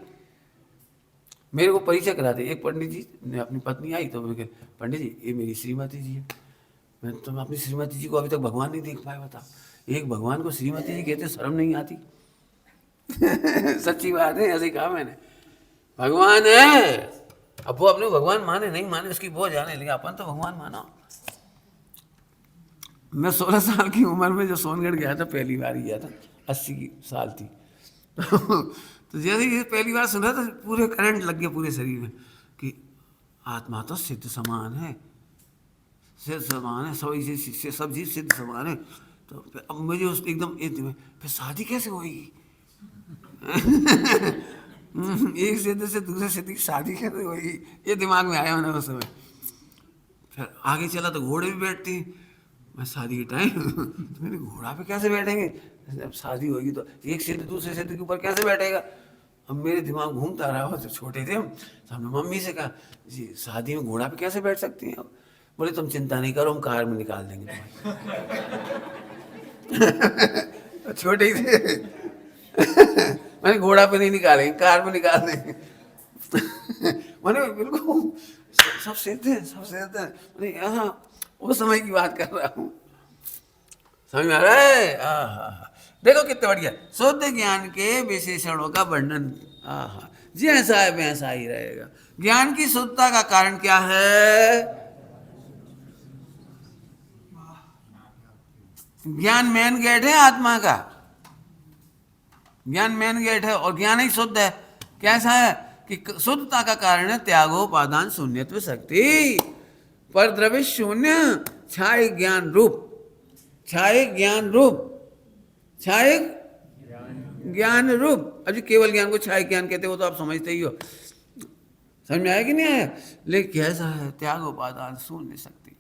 Speaker 1: मेरे को परिचय कराते, एक पंडित जी ने अपनी पत्नी आई तो मैं, पंडित जी ये मेरी श्रीमती जी है, मैं तुम अपनी श्रीमती जी को अभी तक भगवान नहीं देख पाए, बताओ, एक भगवान को श्रीमती जी कहते, शर्म नहीं आती। सच्ची बात है, ऐसे कहा मैंने, भगवान है, अब वो अपने भगवान माने नहीं माने उसकी वो जाने, लेकिन अपन तो भगवान माना। मैं 16 साल की उम्र में जो सोनगढ़ गया था, पहली बार ही गया था, 80 साल थी। तो जैसे ही पहली बार सुना तो पूरे करंट लग गया पूरे शरीर में कि आत्मा तो सिद्ध समान है, सिद्ध समान है, सब चीज सिद्ध समान है। तो अब मुझे उस एकदम फिर शादी कैसे होगी। एक सिद्ध से दूसरे सिद्ध की शादी कैसे होगी, ये दिमाग में आया मैंने उस समय। फिर आगे चला तो घोड़े भी बैठती, मैं शादी के टाइम तो मेरे घोड़ा पे कैसे बैठेंगे, अब शादी होगी तो एक सिद्ध दूसरे सिद्ध के ऊपर कैसे बैठेगा। अब मेरे दिमाग घूमता रहा, हो तो छोटे थे हम, तो हमने मम्मी से कहा जी शादी में घोड़ा पे कैसे बैठ सकती हैं। बोले तुम चिंता नहीं करो, हम कार में निकाल देंगे। छोटे ही थे। मैंने घोड़ा पे नहीं निकालेंगे, कार में निकाल देंगे। मैंने बिल्कुल सब सिद्ध है, सब सिद्ध है। मैंने यहाँ उस समय की बात कर रहा हूँ, समझ में आ रहा है। देखो कितना बढ़िया, शुद्ध ज्ञान के विशेषणों का वर्णन, जैसा है वैसा ही रहेगा। ज्ञान की शुद्धता का कारण क्या है, ज्ञान मेन गेट है आत्मा का, ज्ञान मेन गेट है, और ज्ञान ही शुद्ध है। कैसा है कि शुद्धता का कारण है त्यागोपादान शून्यत्व शक्ति, पर द्रव्य शून्य, छाय ज्ञान रूप, छाय ज्ञान रूप, छाय ज्ञान रूप। अभी केवल ज्ञान को छाय ज्ञान कहते हो तो आप समझते ही हो, समझ में आया कि नहीं आया। लेकिन कैसा है, त्यागोपादान शून्य शक्ति।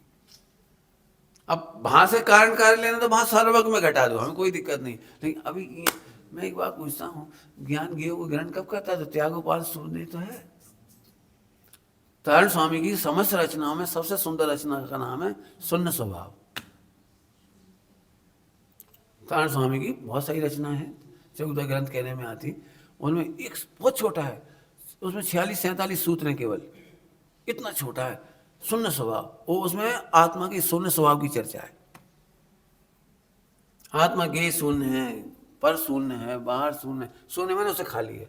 Speaker 1: अब वहां से कारण कार्य लेना तो वहां सर्वज्ञ में घटा दो, हमें कोई दिक्कत नहीं। लेकिन अभी मैं एक बात पूछता हूँ, ज्ञान ज्ञेय को ग्रहण कब करता है, तो त्यागोपादान शून्य तो है। तारण स्वामी की समस्त रचनाओं में सबसे सुंदर रचना का नाम है शून्य स्वभाव। तारण स्वामी की बहुत सारी रचना है, 14 ग्रंथ कहने में आती, उनमें एक बहुत छोटा है, उसमें 46-47 सूत्र हैं केवल, इतना छोटा है, शून्य स्वभाव। वो उसमें आत्मा के शून्य स्वभाव की चर्चा है। आत्मा के शून्य है, पर शून्य है, बाहर शून्य है, शून्य मैंने उसे खाली है,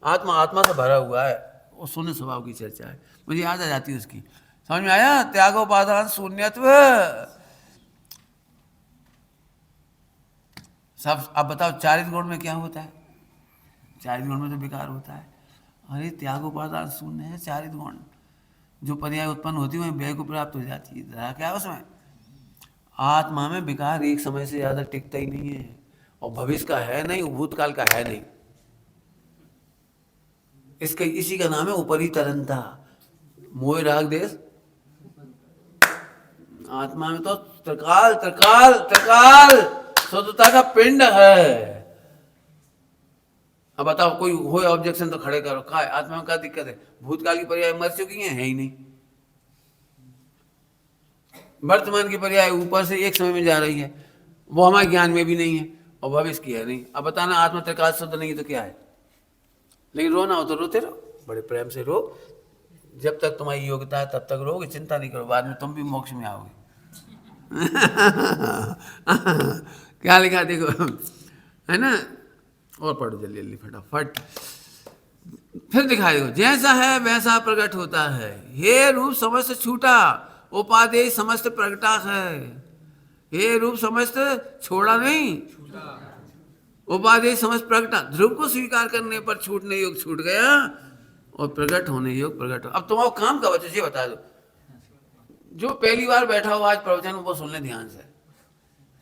Speaker 1: आत्मा से भरा हुआ है, वो शून्य स्वभाव की चर्चा है। मुझे याद आ जाती है उसकी, समझ में आया। त्यागोपादान शून्यत्व। सब अब बताओ, चारित गुण में क्या होता है, चारित गुण में तो विकार होता है। अरे त्याग उपादान शून्य है चारित गुण, जो पर्याय उत्पन्न होती है वही व्यय को प्राप्त हो जाती है। जरा क्या उसमें आत्मा में विकार एक समय से ज्यादा टिकता ही नहीं है, और भविष्य का है नहीं, भूतकाल का है नहीं। इसका इसी का नाम है ऊपरी तरंता, मोह राग देश। आत्मा में तो त्रिकाल त्रिकाल त्रिकाल शुद्धता का पिंड है। अब बताओ, कोई हो ऑब्जेक्शन तो खड़े करो, का आत्मा में क्या दिक्कत है? भूतकाल की पर्याय मर चुकी है ही नहीं, वर्तमान की पर्याय ऊपर से एक समय में जा रही है, वो हमारे ज्ञान में भी नहीं है, और भविष्य की है नहीं। अब बताना आत्मा त्रिकाल शुद्ध नहीं है तो क्या है? लेकिन रोना हो तो रोते रहो, बड़े प्रेम से रो, जब तक तुम्हारी योग्यता है तब तक रोगे, चिंता नहीं करो, बाद में तुम भी मोक्ष में आओगे। क्या लिखा देखो, है ना? और पढ़ो जल्दी जल्दी फटाफट, फिर दिखाई दो। जैसा है वैसा प्रकट होता है, हे रूप समस्त छूटा, उपादेय समस्त प्रगटा है। हे रूप समस्त छोड़ा नहीं, उपादेय समस्त प्रगटा। ध्रुव को स्वीकार करने पर छूटने योग छूट गया, और प्रकट होने योग प्रकट हो। अब तुम्हारा काम का बच्चे बता दो, जो पहली बार बैठा हो आज प्रवचन वो सुन ले ध्यान से,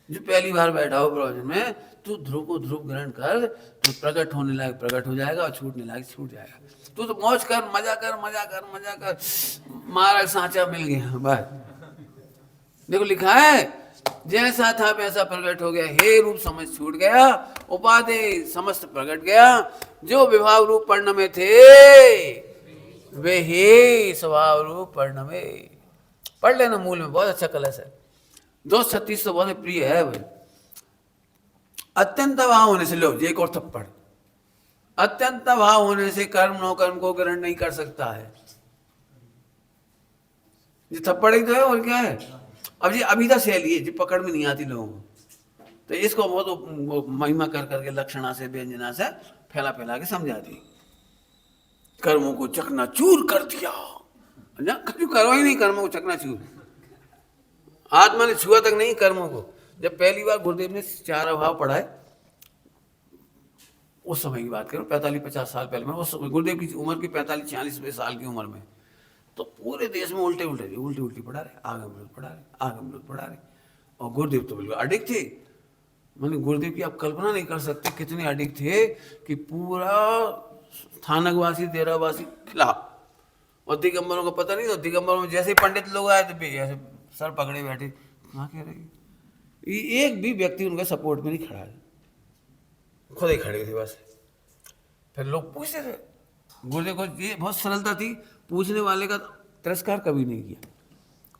Speaker 1: जो पहली बार बैठा हो प्रवचन में, तू ध्रुव को ध्रुव ग्रहण कर, तो प्रकट होने लायक प्रकट हो जाएगा, और छूटने लायक छूट जाएगा। तू तो मौज कर, मजा कर, मजा कर, मजा कर, मारा सांचा मिल गया बस। देखो लिखा है, जैसा था वैसा प्रकट हो गया, हे रूप समझ छूट गया, उपादेय समस्त प्रकट गया। जो विभाव रूप पर्ण में थे वे हे स्वभाव रूप पर्ण में। पढ़ लेना, मूल में बहुत अच्छा कलश है, 236 तो बहुत प्रिय है भाई। अत्यंत भाव होने से, लो एक और थप्पड़, अत्यंत भाव होने से कर्म नो कर्म को ग्रहण नहीं कर सकता है। ये थप्पड़ ही तो है, और क्या है? अब ये अभिधा शैली है जो पकड़ में नहीं आती लोगों को, तो इसको बहुत महिमा कर करके लक्षणा से व्यंजना से फैला फैला के समझा दी। कर्मों को चकनाचूर कर दिया, कभी करो ही नहीं कर्मों को चकनाचूर, आत्मा ने छुआ तक नहीं कर्मों को। जब पहली बार गुरुदेव ने चार अभाव पढ़ाए, उस समय की बात करो, 45-50 साल पहले में, उस गुरुदेव की उम्र की 45-46 साल की उम्र में, तो पूरे देश में उल्टे उल्टी पढ़ा रहे, आगे अमृत पढ़ा रहे, आगे अमृत पढ़ा रहे। और गुरुदेव तो बिल्कुल अडिग थे, मैंने गुरुदेव की आप कल्पना नहीं कर सकते कितने अडिग थे, कि पूरा स्थानकवासी देरावासी खिलाफ, और दिगंबरों को पता नहीं, तो दिगंबरों में जैसे पंडित लोग आए तो ऐसे सर पकड़े बैठे, कहाँ कह रहे, एक भी व्यक्ति उनका सपोर्ट में नहीं खड़ा है, खुद ही खड़े थे बस। फिर लोग पूछते थे गुरुदेव को, ये बहुत सरलता थी, पूछने वाले का तिरस्कार कभी नहीं किया।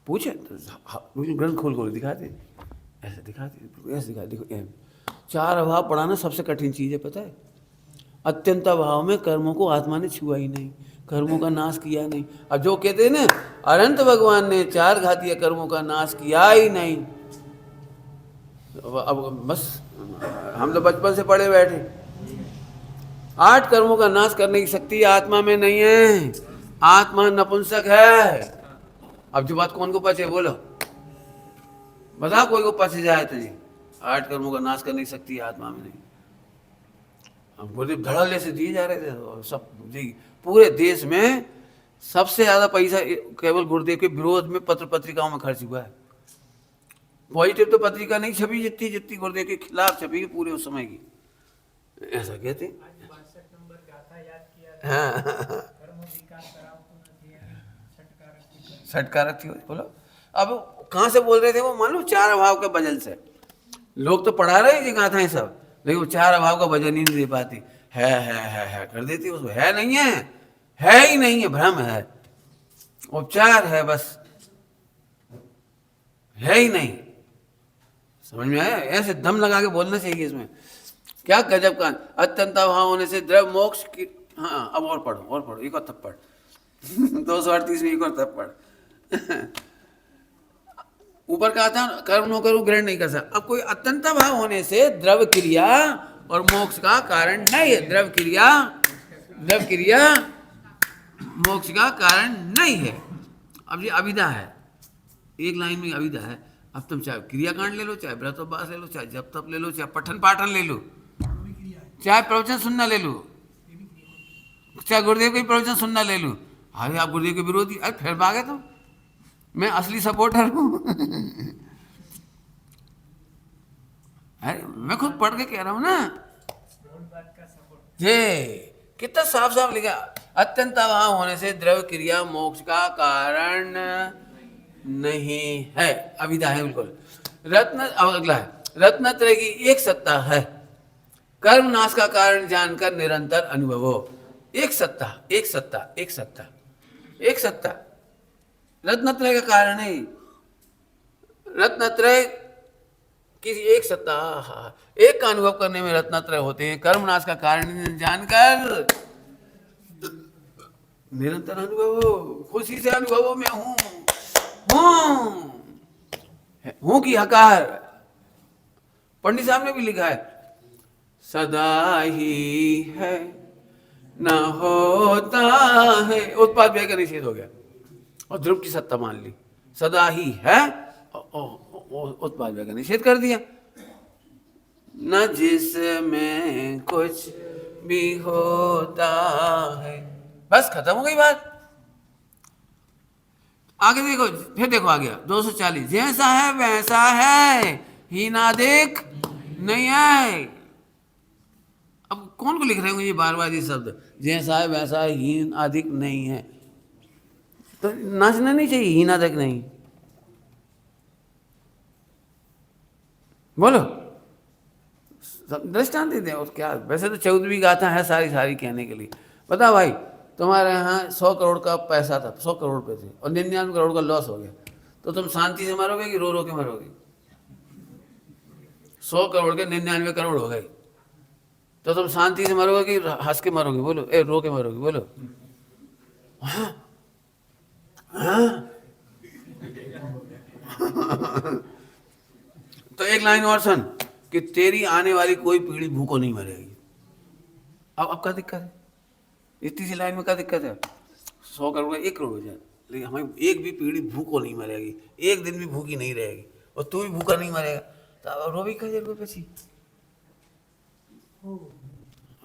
Speaker 1: पूछे तो ग्रंथ खोल खोल दिखाते, ऐसे दिखाते, ऐसे दिखा, देखो एम। चार अभाव पढ़ाना सबसे कठिन चीज़ है, पता है? अत्यंत अभाव में कर्मों को आत्मा ने छुआ ही नहीं, कर्मों का नाश किया नहीं। अब जो कहते हैं ना, अनंत भगवान ने चार घातीय कर्मों का नाश किया ही नहीं, अब बस हम तो बचपन से पढ़े बैठे, 8 कर्मों का नाश करने की शक्ति आत्मा में नहीं है, आत्मा नपुंसक है। अब जो बात कौन को पचे, बोलो बता, कोई को पचे जाए तो जी, 8 कर्मों का नाश करने की शक्ति आत्मा में नहीं। अब गुरुदेव धड़ल्ले से दिए जा रहे थे, और सब जी पूरे देश में सबसे ज्यादा पैसा केवल गुरुदेव के विरोध में पत्र पत्रिकाओं में खर्च हुआ है। पॉजिटिव तो पत्रिका नहीं छपी जितनी जितनी गुरुदेव के खिलाफ छपी है पूरे उस समय की, ऐसा कहते। हाँ सटकारक थी, बोलो। अब कहाँ से बोल रहे थे वो, मान लो 4 अभाव के वजन से। लोग तो पढ़ा रहे हैं गाथा है सब, लेकिन वो 4 अभाव का वजन ही नहीं दे पाती, है कर देती उसको, है नहीं है ही नहीं है, भ्रम है, उपचार है बस, है ही नहीं। समझ में आया? ऐसे दम लगा के बोलना चाहिए इसमें, क्या गजब का। अत्यंत अभाव होने से द्रव मोक्ष की, हाँ अब और पढ़ो एक और थप्पड़ 238 में एक और थप्पड़। ऊपर कहा था कर्म नो करो ग्रहण नहीं कर सकता। अब कोई अत्यंत भाव होने से द्रव क्रिया और मोक्ष का कारण नहीं है, द्रव क्रिया मोक्ष का कारण नहीं है। अब ये अविदा है, एक लाइन में अविदा है। अब तुम चाहे क्रियाकांड ले लो, चाहे व्रत उपवास ले लो, चाहे जप तप ले लो, चाहे पठन पाठन ले लो, चाहे प्रवचन सुनना ले लो, चाहे गुरुदेव की प्रवचन सुनना ले लूँ, अरे आप गुरुदेव के विरोधी, अरे फिर भागे तुम, मैं असली सपोर्टर हूँ। अरे मैं खुद पढ़ के कह रहा हूँ ना, ये कितना साफ साफ लिखा, अत्यंत अभाव होने से द्रव्य क्रिया मोक्ष का कारण नहीं है, अविधा है बिल्कुल। रत्न, अब अगला है, रत्नत्रय की एक सत्ता है, कर्म नाश का कारण जानकर निरंतर अनुभव हो। एक सत्ता, एक सत्ता, एक सत्ता, एक सत्ता, रत्नत्रय का कारण नहीं, रत्नत्रय की एक सत्ता, एक का अनुभव करने में रत्नत्रय होते हैं, कर्म नाश का कारण जानकर निरंतर अनुभव हो, खुशी से अनुभव हो, मैं हूं की हकार। पंडित साहब ने भी लिखा है, सदा ही है न होता है, उत्पाद व्यय का निषेध हो गया और ध्रुव की सत्ता मान ली, सदा ही है उत्पाद व्यय का निषेध कर दिया। न जिसमें कुछ भी होता है, बस खत्म हो गई बात। आगे देखो, फिर देखो आ गया 240, जैसा है वैसा है, हीनादिक नहीं है। अब कौन को लिख रहे होंगे ये बार बार ये शब्द, जैसा है वैसा है, हीन अधिक नहीं है, तो नाचना नहीं चाहिए, हीन अधिक नहीं, बोलो दृष्टांत दे और क्या। वैसे तो 14वीं गाथा है सारी सारी कहने के लिए। बताओ भाई, तुम्हारे यहाँ 100 करोड़ का पैसा था, 100 करोड़ रुपए थे और 99 करोड़ का लॉस हो गया, तो तुम शांति से मरोगे कि रो रो के मरोगे? 100 करोड़ के 99 करोड़ हो गए, तो तुम शांति से मरोगे कि हंस के मरोगे? बोलो, रो के मरोगे? बोलो। हाँ? हाँ? तो एक लाइन और सुन, कि तेरी आने वाली कोई पीढ़ी भूखों नहीं मरेगी। अब क्या दिक्कत है इतनी सी लाइन में? क्या दिक्कत है? 100 करोड़ 1 करोड़ हो जाए, लेकिन हमारी एक भी पीढ़ी भूखों नहीं मरेगी, एक दिन भी भूखी नहीं रहेगी, और तू भी भूखा नहीं मरेगा, तो अब रो भी क्या जरूरत पची?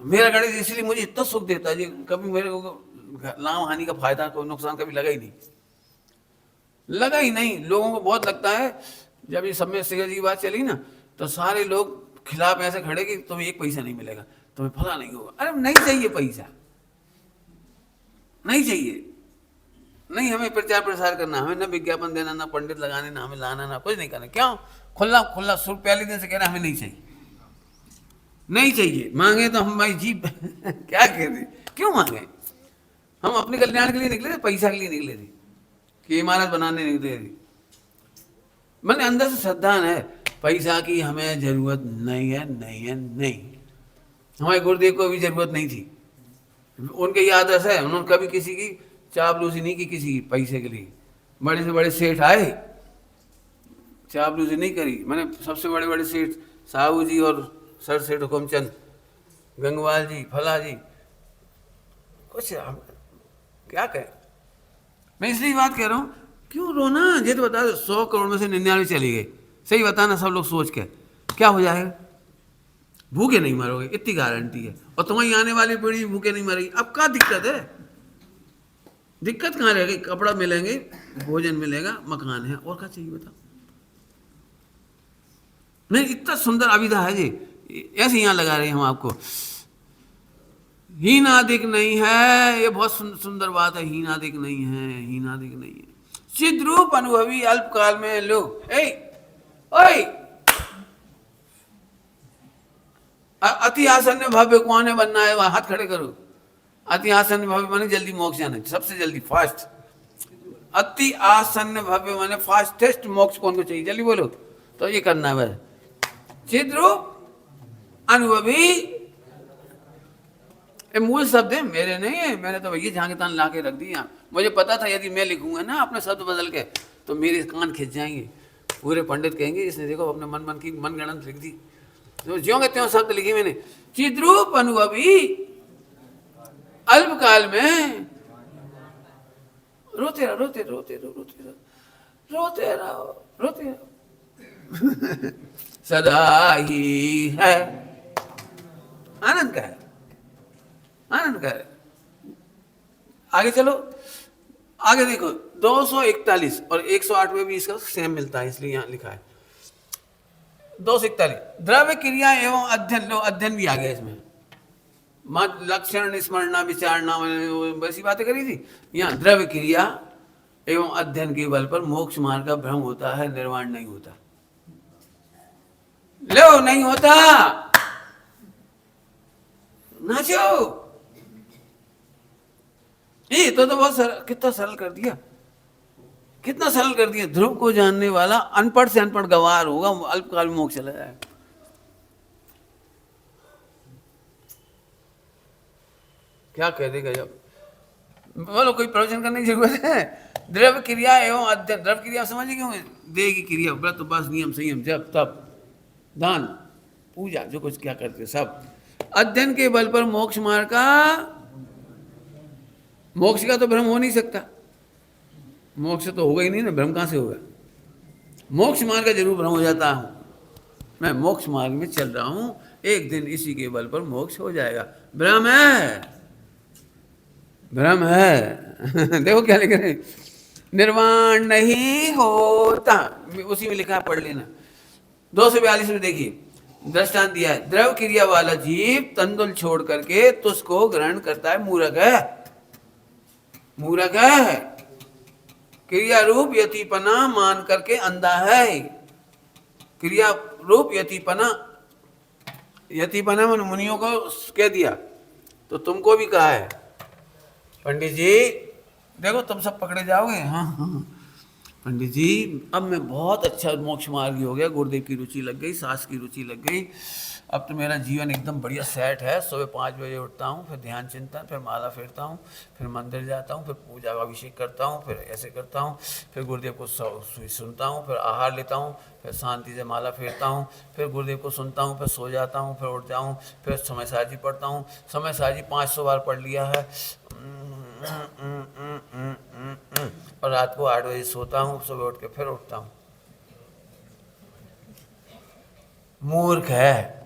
Speaker 1: मेरा गणित इसलिए मुझे इतना सुख देता है जी, कभी मेरे को लाभ हानि का फायदा कोई नुकसान कभी लगा ही नहीं, लगा ही नहीं। लोगों को बहुत लगता है, जब ये सब में सिगरेट की बात चली ना, तो सारे लोग खिलाफ ऐसे खड़े कि तुम्हें एक पैसा नहीं मिलेगा, तुम्हें फला नहीं होगा। अरे नहीं चाहिए पैसा, नहीं चाहिए, नहीं हमें प्रचार प्रसार करना, हमें ना विज्ञापन देना, ना पंडित लगाने, ना हमें लाना, ना कुछ नहीं करना। क्यों? खुला खुला सुर पहले दिन से कह रहे हमें नहीं चाहिए, नहीं चाहिए। मांगे तो हम भाई जी क्या कहते, क्यों मांगे? हम अपने कल्याण के लिए निकले थे, पैसा के लिए निकले थे कि इमारत बनाने निकले थे। मैंने अंदर से श्रद्धा है, पैसा की हमें जरूरत नहीं है, नहीं है, नहीं। हमारे गुरुदेव को भी जरूरत नहीं थी, उनके ये आदर्श है, उन्होंने कभी किसी की चापलूसी नहीं की, किसी की पैसे के लिए। बड़े से बड़े सेठ आए, चापलूसी नहीं करी। मैंने सबसे बड़े बड़े सेठ साहू जी और सर सेठ हुकुमचंद, गंगवाल जी, फला जी, कुछ क्या कहें। मैं इसलिए बात कह रहा हूँ, क्यों रोना? ये तो बता, 100 करोड़ में से 99 चली गई, सही बताना सब लोग सोच के, क्या हो जाएगा? भूखे नहीं मरोगे, इतनी गारंटी है, और तुम्हारी आने वाली पीढ़ी भूखे नहीं मरेगी। अब क्या दिक्कत है? दिक्कत कहाँ रहेगी? कपड़ा मिलेंगे, भोजन मिलेगा, मकान है, और क्या चाहिए बताओ? नहीं, इतना सुंदर अविधा है जी, ऐसे यहाँ लगा रहे हैं हम आपको। हीनादिक नहीं है, ये बहुत सुंदर बात है, हीनादिक नहीं है, हीनादिक नहीं है। चिद्रूप अनुभवी अल्प काल में लो, ओए अति आसन्न भव्य कौन है बनना है? वहां हाथ खड़े करो। अति आसन्न भव्य माने जल्दी मोक्ष जाना, सबसे जल्दी फास्ट। अति आसन्न भव्य माने फास्टेस्ट मोक्ष कौन को चाहिए? जल्दी बोलो, तो ये करना है। चिद्रूप अनुभवी, मूल शब्द है, मेरे नहीं है, मैंने तो भैया जहां के तान ला के रख दिया। मुझे पता था यदि मैं लिखूंगा ना अपने शब्द बदल के, तो मेरे कान खिंच जाएंगे, पूरे पंडित कहेंगे इसने देखो अपने मन की मनगणन लिख दी। तो ज्यों के त्यों शब्द लिखे मैंने। चिद्रूप अनुभवी अल्प काल में रोते रहो, रोते रहो, रोते रहो, रोते रहो, रोते रहो, रोते रहो। सदा ही है, आनंद का है, आनंद का है। आगे चलो, आगे देखो 241 और 108 में भी इसका सेम मिलता है, इसलिए यहाँ लिखा है 241 द्रव्य क्रिया एवं अध्ययन। लो अध्ययन भी आ गया इसमें, मत लक्षण स्मरणा विचारना वैसी बातें करी थी। यहाँ द्रव्य क्रिया एवं अध्ययन के बल पर मोक्ष मार्ग का भ्रम होता है, निर्वाण नहीं होता। लो नहीं होता, नाचो। ये तो बहुत सरल, कितना सरल कर दिया, कितना सरल कर दिया। ध्रुव को जानने वाला अनपढ़ से अनपढ़ गवार होगा, अल्पकाल में मोक्ष चला जाएगा। क्या कह देगा जब बोलो, कोई प्रवचन करने की जरूरत है। द्रव्य क्रिया एवं अध्ययन, द्रव्य क्रिया समझिए क्यों, देह की क्रिया, व्रत उपास नियम संयम जप तप दान पूजा जो कुछ क्या करते सब। अध्ययन के बल पर मोक्ष मार्ग का, मोक्ष का तो भ्रम हो नहीं सकता, मोक्ष तो होगा ही नहीं ना, भ्रम कहां से होगा। मोक्ष मार्ग का जरूर भ्रम हो जाता हूं, मैं मोक्ष मार्ग में चल रहा हूं, एक दिन इसी के बल पर मोक्ष हो जाएगा। भ्रम है, भ्रम है। देखो क्या लिख रहे, निर्वाण नहीं होता, उसी में लिखा है, पढ़ लेना। 242 में देखिए दृष्टांत दिया है, द्रव क्रिया वाला जीव तंदुल छोड़ करके तुझको ग्रहण करता है, मूर्ख है, मूर्ख है। क्रिया रूप यतिपना मान करके अंधा है। क्रिया रूप यतिपना, यतिपना मन मुनियों को कह दिया, तो तुमको भी कहा है पंडित जी। देखो तुम सब पकड़े जाओगे। हाँ हाँ पंडित जी, अब मैं बहुत अच्छा मोक्ष मार्गी हो गया, गुरुदेव की रुचि लग गई, सास की रुचि लग गई, अब तो मेरा जीवन एकदम बढ़िया सेट है। सुबह 5 बजे उठता हूँ, फिर ध्यान चिंतन, फिर माला फेरता हूँ, फिर मंदिर जाता हूँ, फिर पूजा का अभिषेक करता हूँ, फिर ऐसे करता हूँ, फिर गुरुदेव को सुनता हूँ, फिर आहार लेता हूँ, फिर शांति से माला फेरता हूँ, फिर गुरुदेव को सुनता हूँ, फिर सो जाता हूँ, फिर उठ जाऊँ, फिर समय साजी पढ़ता हूँ। समय साजी 500 बार पढ़ लिया है, और रात को 8 बजे सोता हूँ, सुबह उठ के फिर उठता हूँ। मूर्ख है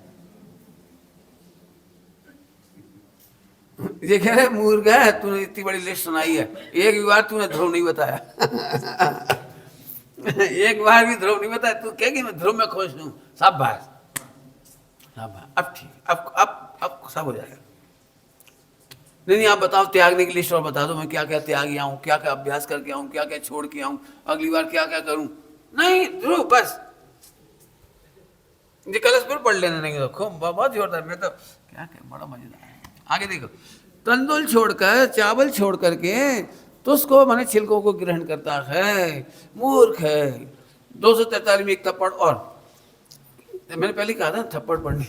Speaker 1: ये, कह रहे मूर्ख है। तूने इतनी बड़ी लिस्ट सुनाई है, एक भी बार तूने ध्रुव नहीं बताया। एक बार भी ध्रुव नहीं बताया, तू कहेगी मैं ध्रुव में खुश हूं। शाबाश शाबाश, अब ठीक, अब सब हो जाएगा। नहीं आप बताओ त्यागने की लिस्ट और बता दो, मैं क्या क्या त्याग आऊं, क्या क्या अभ्यास करके आऊं, क्या क्या छोड़ के आऊं, अगली बार क्या क्या करूं। नहीं ध्रुव बस ये कलशपुर पढ़ लेना, नहीं तो खूब बहुत जोरदार, मैं तो क्या क्या बड़ा मजेदार है। आगे देखो, तंदुल छोड़कर चावल छोड़ करके तो उसको माने छिलकों को ग्रहण करता है, मूर्ख है। 243 में एक थप्पड़, और मैंने पहले कहा था थप्पड़ पढ़नी।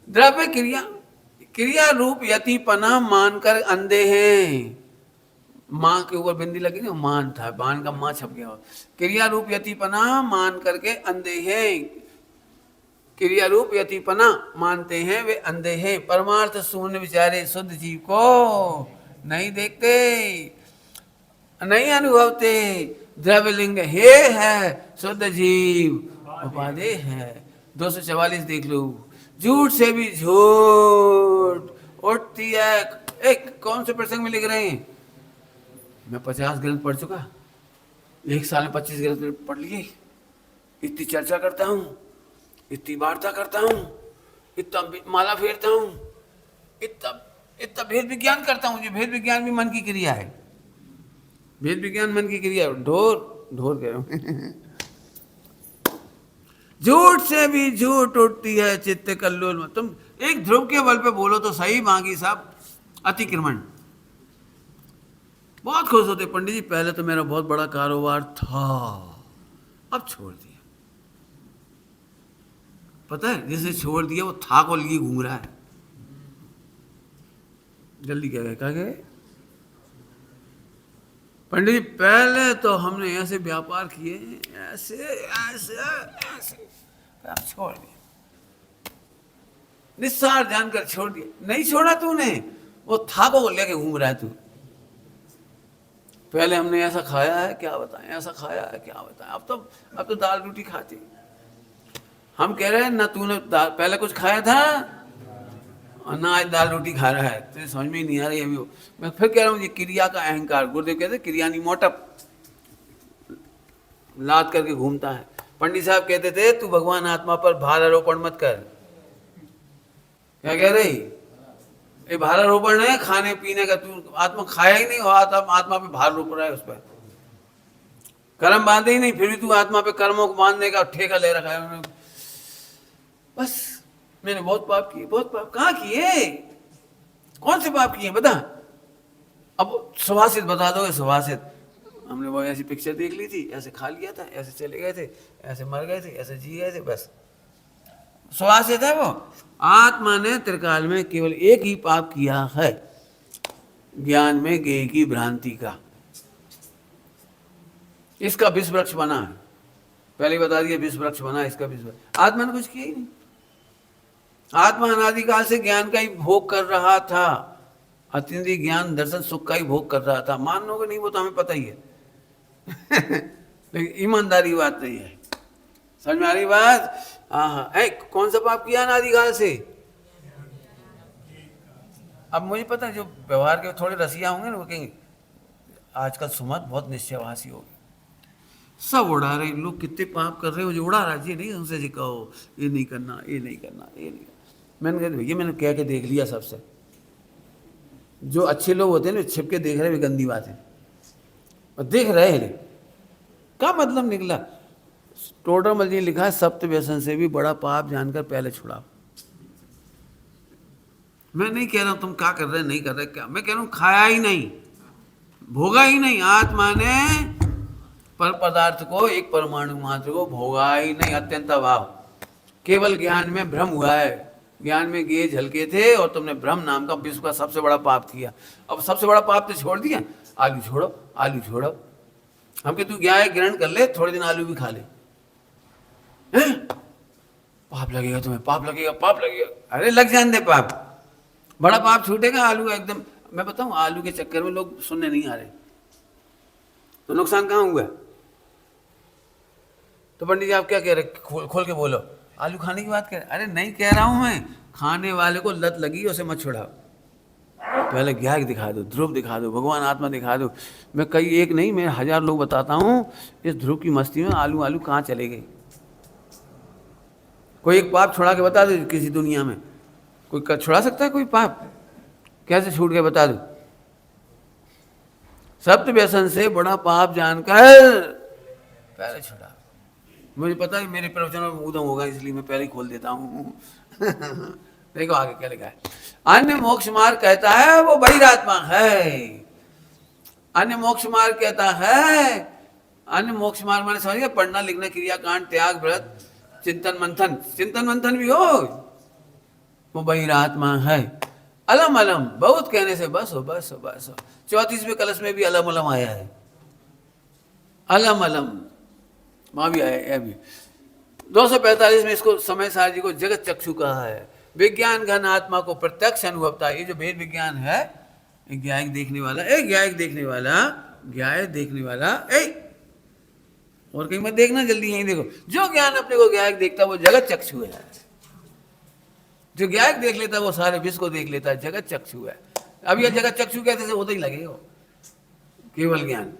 Speaker 1: द्रव्य क्रिया, क्रिया रूप यतिपना मानकर अंधे हैं। मां के ऊपर बिंदी लगी ना, मान था, बान का मां छप गया। क्रिया रूप यतिपना मान करके अंधे हैं, क्रिया रूप यतिपना मानते हैं वे अंधे हैं। परमार्थ शून्य विचारे शुद्ध जीव को नहीं देखते, नहीं अनुभवते। द्रव्यलिंग हे है शुद्ध जीव उपाधि है। 244 देख लो, झूठ से भी झूठ उठती है। एक कौन से प्रसंग में लिख रहे हैं, मैं 50 ग्रंथ पढ़ चुका, एक साल में 25 ग्रंथ पढ़ लिए, इतनी चर्चा करता हूँ, इतनी वार्ता करता हूँ, इतना माला फेरता हूँ, इतना भेद विज्ञान करता हूँ। जो भेद विज्ञान भी मन की क्रिया है, भेद विज्ञान मन की क्रिया। ढोर ढोर कह रहा हूँ। झूठ से भी झूठ उठती है चित्त कल्लोल में। तुम एक ध्रुव के बल पे बोलो तो सही, बाकी साहब अतिक्रमण। बहुत खुश होते पंडित जी, पहले तो मेरा बहुत बड़ा कारोबार था, अब छोड़ दिया। पता है जिसे छोड़ दिया वो था को लिए घूम रहा है। जल्दी क्या गए पंडित जी, पहले तो हमने ऐसे व्यापार किए, ऐसे ऐसे ऐसे, अब छोड़ दिया, निस्सार जानकर छोड़ दिया। नहीं छोड़ा तूने, वो था को लेके घूम रहा है तू। पहले हमने ऐसा खाया है क्या बताएं, ऐसा खाया है क्या बताएं, अब तो दाल रोटी खाते। हम कह रहे हैं ना तूने पहले कुछ खाया था, अनाज दाल रोटी खा रहा है, तो समझ में ही नहीं आ रही अभी। मैं फिर कह रहा हूँ ये क्रिया का अहंकार, गुरुदेव कहते क्रिया नहीं मोटप लाद करके घूमता है। पंडित साहब कहते थे तू भगवान आत्मा पर भार आरोपण मत कर। क्या कह रही? ये भार आरोपण है खाने पीने का, तू आत्मा खाया ही नहीं, आत्मा पे भार रोप रहा है, उस पर कर्म बांधे ही नहीं, फिर भी तू आत्मा पे कर्मों को बांधने का ठेका ले रखा है उन्होंने। बस मैंने बहुत पाप किए, बहुत पाप। कहाँ किए? कौन से पाप किए बता? अब सुभाषित बता दोगे? सुभाषित हमने वो ऐसी पिक्चर देख ली थी, ऐसे खा लिया था, ऐसे चले गए थे, ऐसे मर गए थे, ऐसे जी गए थे, बस सुभाषित है वो। आत्मा ने त्रिकाल में केवल एक ही पाप किया है, ज्ञान में गेय की भ्रांति का। इसका विष वृक्ष बना है, पहले ही बता दिया, विष वृक्ष बना इसका विष वृक्ष। आत्मा ने कुछ किया ही नहीं। आत्मा अनादिकाल से ज्ञान का ही भोग कर रहा था, अतीन्द्रिय ज्ञान दर्शन सुख का ही भोग कर रहा था। मानोगे नहीं वो तो हमें पता ही है लेकिन ईमानदारी बात नहीं है। समझ में आ रही बात? हाँ, कौन सा पाप किया अनादिकाल से? अब मुझे पता है जो व्यवहार के थोड़े रसिया होंगे ना, वो कहेंगे आजकल सुमत बहुत निश्चयवासी हो गए, सब उड़ा रहे लोग, कितने पाप कर रहे हो जो उड़ा रहा जी नहीं, उनसे जी कहो ये नहीं करना, ये नहीं करना, ये नहीं करना। मैंने कहा भैया मैंने कह के देख लिया सबसे, जो अच्छे लोग होते हैं ना छिप के देख रहे वे गंदी बात है, और देख रहे हैं क्या मतलब निकला? टोडरमल जी लिखा है सप्त व्यसन से भी बड़ा पाप जानकर पहले छुड़ाओ। मैं नहीं कह रहा हूं तुम क्या कर रहे नहीं कर रहे, क्या मैं कह रहा हूं खाया ही नहीं, भोगा ही नहीं। आत्मा ने पर पदार्थ को, एक परमाणु मात्र को भोगा ही नहीं, अत्यंत अभाव। केवल ज्ञान में भ्रम हुआ है, ज्ञान में गेय झलके थे और तुमने भ्रम नाम का विश्व का सबसे बड़ा पाप किया। अब सबसे बड़ा पाप तो छोड़ दिया, आलू छोड़ो, आलू छोड़ो। हम कि तू ज्ञान ग्रहण कर ले, थोड़े दिन आलू भी खा ले, पाप लगेगा तुम्हें, पाप लगेगा, पाप लगेगा। अरे लग जाने दे पाप, बड़ा पाप छूटेगा। आलू एकदम, मैं बताऊं आलू के चक्कर में लोग सुनने नहीं आ रहे, तो नुकसान कहाँ हुआ? तो पंडित जी आप क्या कह रहे, खोल के बोलो, आलू खाने की बात कह रहे? अरे नहीं कह रहा हूं मैं, खाने वाले को लत लगी उसे मत छुड़ाओ, पहले ज्ञान दिखा दो, ध्रुव दिखा दो, भगवान आत्मा दिखा दो। मैं कई एक नहीं, मैं 1000 लोग बताता हूं, इस ध्रुव की मस्ती में आलू आलू कहाँ चले गए। कोई एक पाप छुड़ा के बता दो किसी दुनिया में, कोई छुड़ा सकता है कोई पाप? कैसे छूट के बता दो? सप्त व्यसन से बड़ा पाप जानकर पहले छुड़ा। मुझे पता है मेरे प्रवचनों में ऊधम होगा, इसलिए मैं पहले ही खोल देता हूँ देखो आगे क्या लिखा है। अन्य मोक्ष मार्ग कहता है वो बहिरात्मा है। अन्य मोक्ष मार्ग कहता है, अन्य मोक्ष मार्ग मैंने समझ गया, पढ़ना लिखना क्रियाकांड त्याग व्रत चिंतन मंथन, चिंतन मंथन भी हो, वो बहिरात्मा है। अलम अलम बहुत कहने से बस हो, बस हो, बस हो। 34वें कलश में भी अलम अलम आया है, अलम अलम वहां भी आया है। अभी 245 में इसको समय सार जी को जगत चक्षु कहा है। विज्ञान घन आत्मा को प्रत्यक्ष अनुभवता। ये जो भेद विज्ञान है, ज्ञायक देखने वाला, ज्ञायक देखने वाला, ज्ञायक देखने वाला, और कहीं मत देखना, जल्दी यहीं देखो। जो ज्ञान अपने को ज्ञायक देखता है वो जगत चक्षु है। जो ज्ञायक देख लेता है वो सारे विश्व को देख लेता है, जगत चक्षु है। अब ये जगत चक्षु कहते से होता ही लगेगा केवल ज्ञान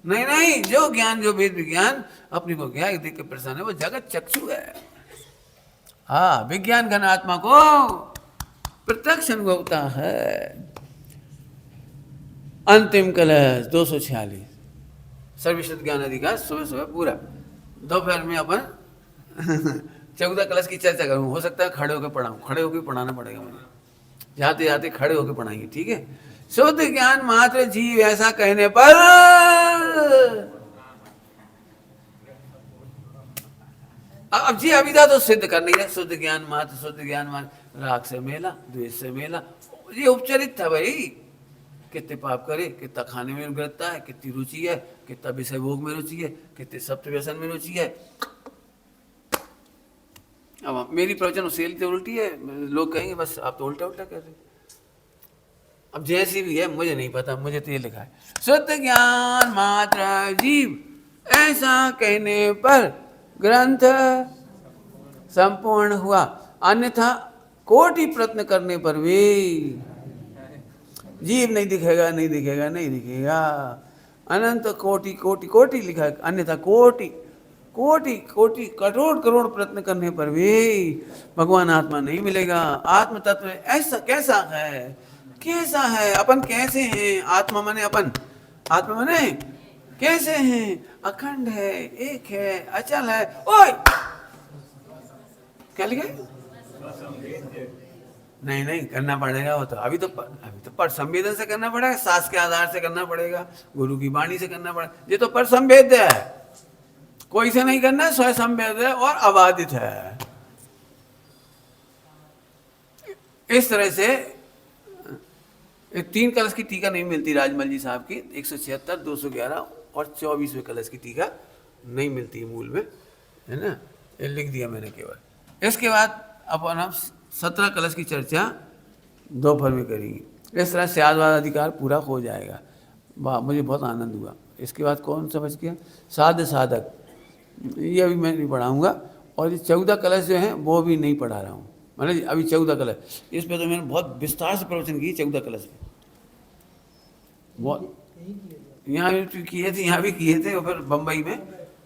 Speaker 1: नहीं, नहीं, जो ज्ञान, जो वेद विज्ञान अपने को ज्ञायक देख के प्रसन्न है वो जगत चक्षु है। हाँ, विज्ञान घन आत्मा को प्रत्यक्ष अनुभवता है। अंतिम कलश 246 सर्वशुद्ध ज्ञान अधिकार, सुबह सुबह पूरा। दोपहर में अपन 14 कलश की चर्चा करूँ, हो सकता है खड़े होकर पढ़ाऊँ, खड़े होकर पढ़ाना पड़ेगा मुझे, जाते जाते खड़े होकर पढ़ाएंगे, ठीक है। शुद्ध ज्ञान मात्र जीव ऐसा कहने पर अब जी अविद्या तो सिद्ध करनी है। शुद्ध ज्ञान मात्र, शुद्ध ज्ञान मात्र, राग से मेला, द्वेष से मेला, ये उपचरित था भाई। कितने पाप करे, कितना खाने में गिरता है, कितनी रुचि है, कितना विषय भोग में रुचि है, कितने सप्त व्यसन में रुचि है। अब मेरी प्रवचन सेल तो उल्टी है, लोग कहेंगे बस आप तो उल्टा उल्टा कर रहे। अब जैसी भी है मुझे नहीं पता, मुझे तो ये लिखा है शुद्ध ज्ञान मात्र जीव ऐसा कहने पर ग्रंथ संपूर्ण हुआ, अन्यथा कोटि प्रयत्न करने पर भी जीव नहीं दिखेगा, नहीं दिखेगा, नहीं दिखेगा। अनंत कोटि कोटि कोटि लिखा है, अन्यथा कोटि कोटि कोटि करोड़ करोड़ प्रयत्न करने पर भी भगवान आत्मा नहीं मिलेगा। आत्म तत्व ऐसा कैसा है, कैसा है, अपन कैसे हैं? आत्मा माने अपन, आत्मा माने कैसे हैं? अखंड है, एक है, अचल है। ओए क्या लिखा है? नहीं नहीं करना पड़ेगा वो तो, अभी तो पर संवेदन से करना पड़ेगा, सांस के आधार से करना पड़ेगा, गुरु की वाणी से करना पड़ेगा। ये तो पर संवेद्य है, कोई से नहीं करना, स्वयं संवेद्य है और अबाधित है। इस तरह से 3 कलश की टीका नहीं मिलती राजमल जी साहब की, 176, 211 और 24वें कलश की टीका नहीं मिलती मूल में, है ना, ये लिख दिया मैंने केवल। इसके बाद अपन हम 17 कलश की चर्चा दोपहर में करेंगे। इस तरह स्यादवाद अधिकार पूरा हो जाएगा। वाह, मुझे बहुत आनंद हुआ। इसके बाद कौन समझ गया? साध्य साधक, ये अभी मैं नहीं पढ़ाऊँगा। और ये 14 कलश जो हैं वो भी नहीं पढ़ा रहा हूँ, मैंने अभी 14 कलश, इस पर तो मैंने बहुत विस्तार से प्रवचन किए 14 कलश पे, बहुत यहाँ भी किए थे, यहाँ भी किए थे और फिर बम्बई में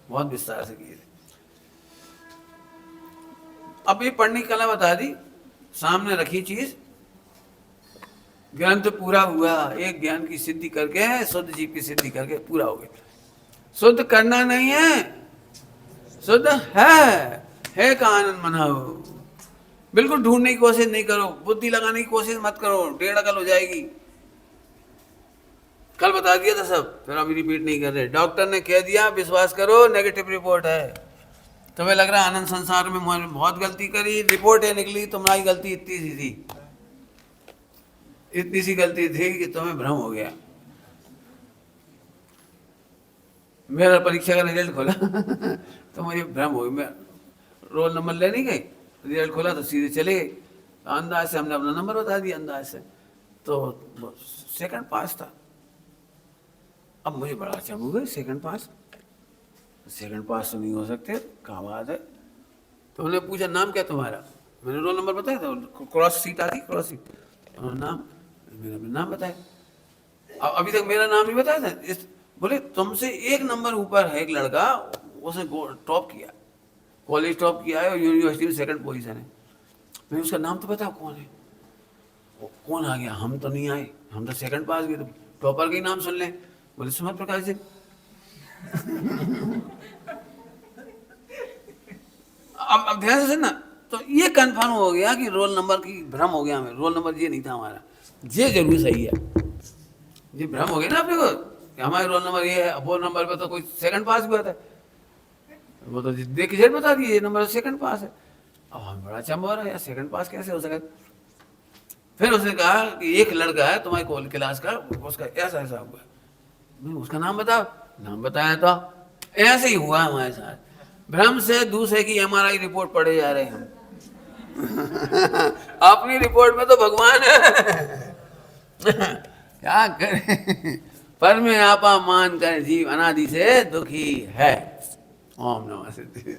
Speaker 1: बहुत विस्तार से किए थे। अब ये पढ़ने की कला बता दी, सामने रखी चीज, ग्रंथ पूरा हुआ, एक ज्ञान की सिद्धि करके, शुद्ध जीव की सिद्धि करके पूरा हो गया। शुद्ध करना नहीं है, शुद्ध है का आनंद मनाओ। बिल्कुल ढूंढने की कोशिश नहीं करो, बुद्धि लगाने की कोशिश मत करो, 1.5 अकल हो जाएगी। कल बता दिया था सब, फिर अभी रिपीट नहीं कर रहे। डॉक्टर ने कह दिया विश्वास करो, नेगेटिव रिपोर्ट है, तुम्हें लग रहा है आनंद संसार में मैंने बहुत गलती करी, रिपोर्ट है निकली तुम्हारी गलती इतनी सी थी, इतनी सी गलती थी कि तुम्हें भ्रम हो गया। मेरा परीक्षा का रिजल्ट खोला तो मुझे भ्रम हो गया। मैं रोल नंबर लेने गए, रिजल्ट खोला तो सीधे चले गए, अंदाज से हमने अपना नंबर बता दिया, अंदाज से तो सेकंड पास था। अब मुझे बड़ा अचंभ हो गया, सेकंड पास तो नहीं हो सकते, कहाँ बात है। तो उन्होंने पूछा नाम क्या तुम्हारा, मैंने रोल नंबर बताया था, क्रॉस सीट आती, क्रॉस सीट, नाम, मैंने अपना नाम बताया। अब अभी तक मेरा नाम नहीं बताया था। बोले तुमसे 1 नंबर ऊपर है एक लड़का, उसने टॉप किया, कॉलेज टॉप किया है और यूनिवर्सिटी में सेकंड पोजीशन है। मैंने उसका नाम तो बताओ कौन है। कौन आ गया, हम तो नहीं आए, हम तो सेकंड पास गए, तो टॉपर का ही नाम सुन लें। बोले सुमन प्रकाश जी। अब ध्यान से सुनना, तो ये कंफर्म हो गया कि रोल नंबर की भ्रम हो गया हमें, रोल नंबर ये नहीं था हमारा, ये जरूर सही है। ये भ्रम हो गया ना अपने को कि हमारे रोल नंबर ये है, वो नंबर पे तो कोई सेकंड पास भी होता है, वो तो देख के बता दिए ये नंबर सेकंड पास है। अब हम बड़ा अचंभा हो रहा है, यार सेकंड पास कैसे हो सके। फिर उसने कहा कि एक लड़का है तुम्हारी कॉलेज क्लास का, उसका ऐसा ऐसा हुआ, उसका नाम बताओ, नाम बताया तो ऐसे ही हुआ हमारे साथ। भ्रम से दूसरे की MRI रिपोर्ट पढ़े जा रहे हैं अपनी रिपोर्ट में तो भगवान है क्या करें। पर में आपा मान कर जीव अनादि से दुखी है। ओम नमः शिवाय।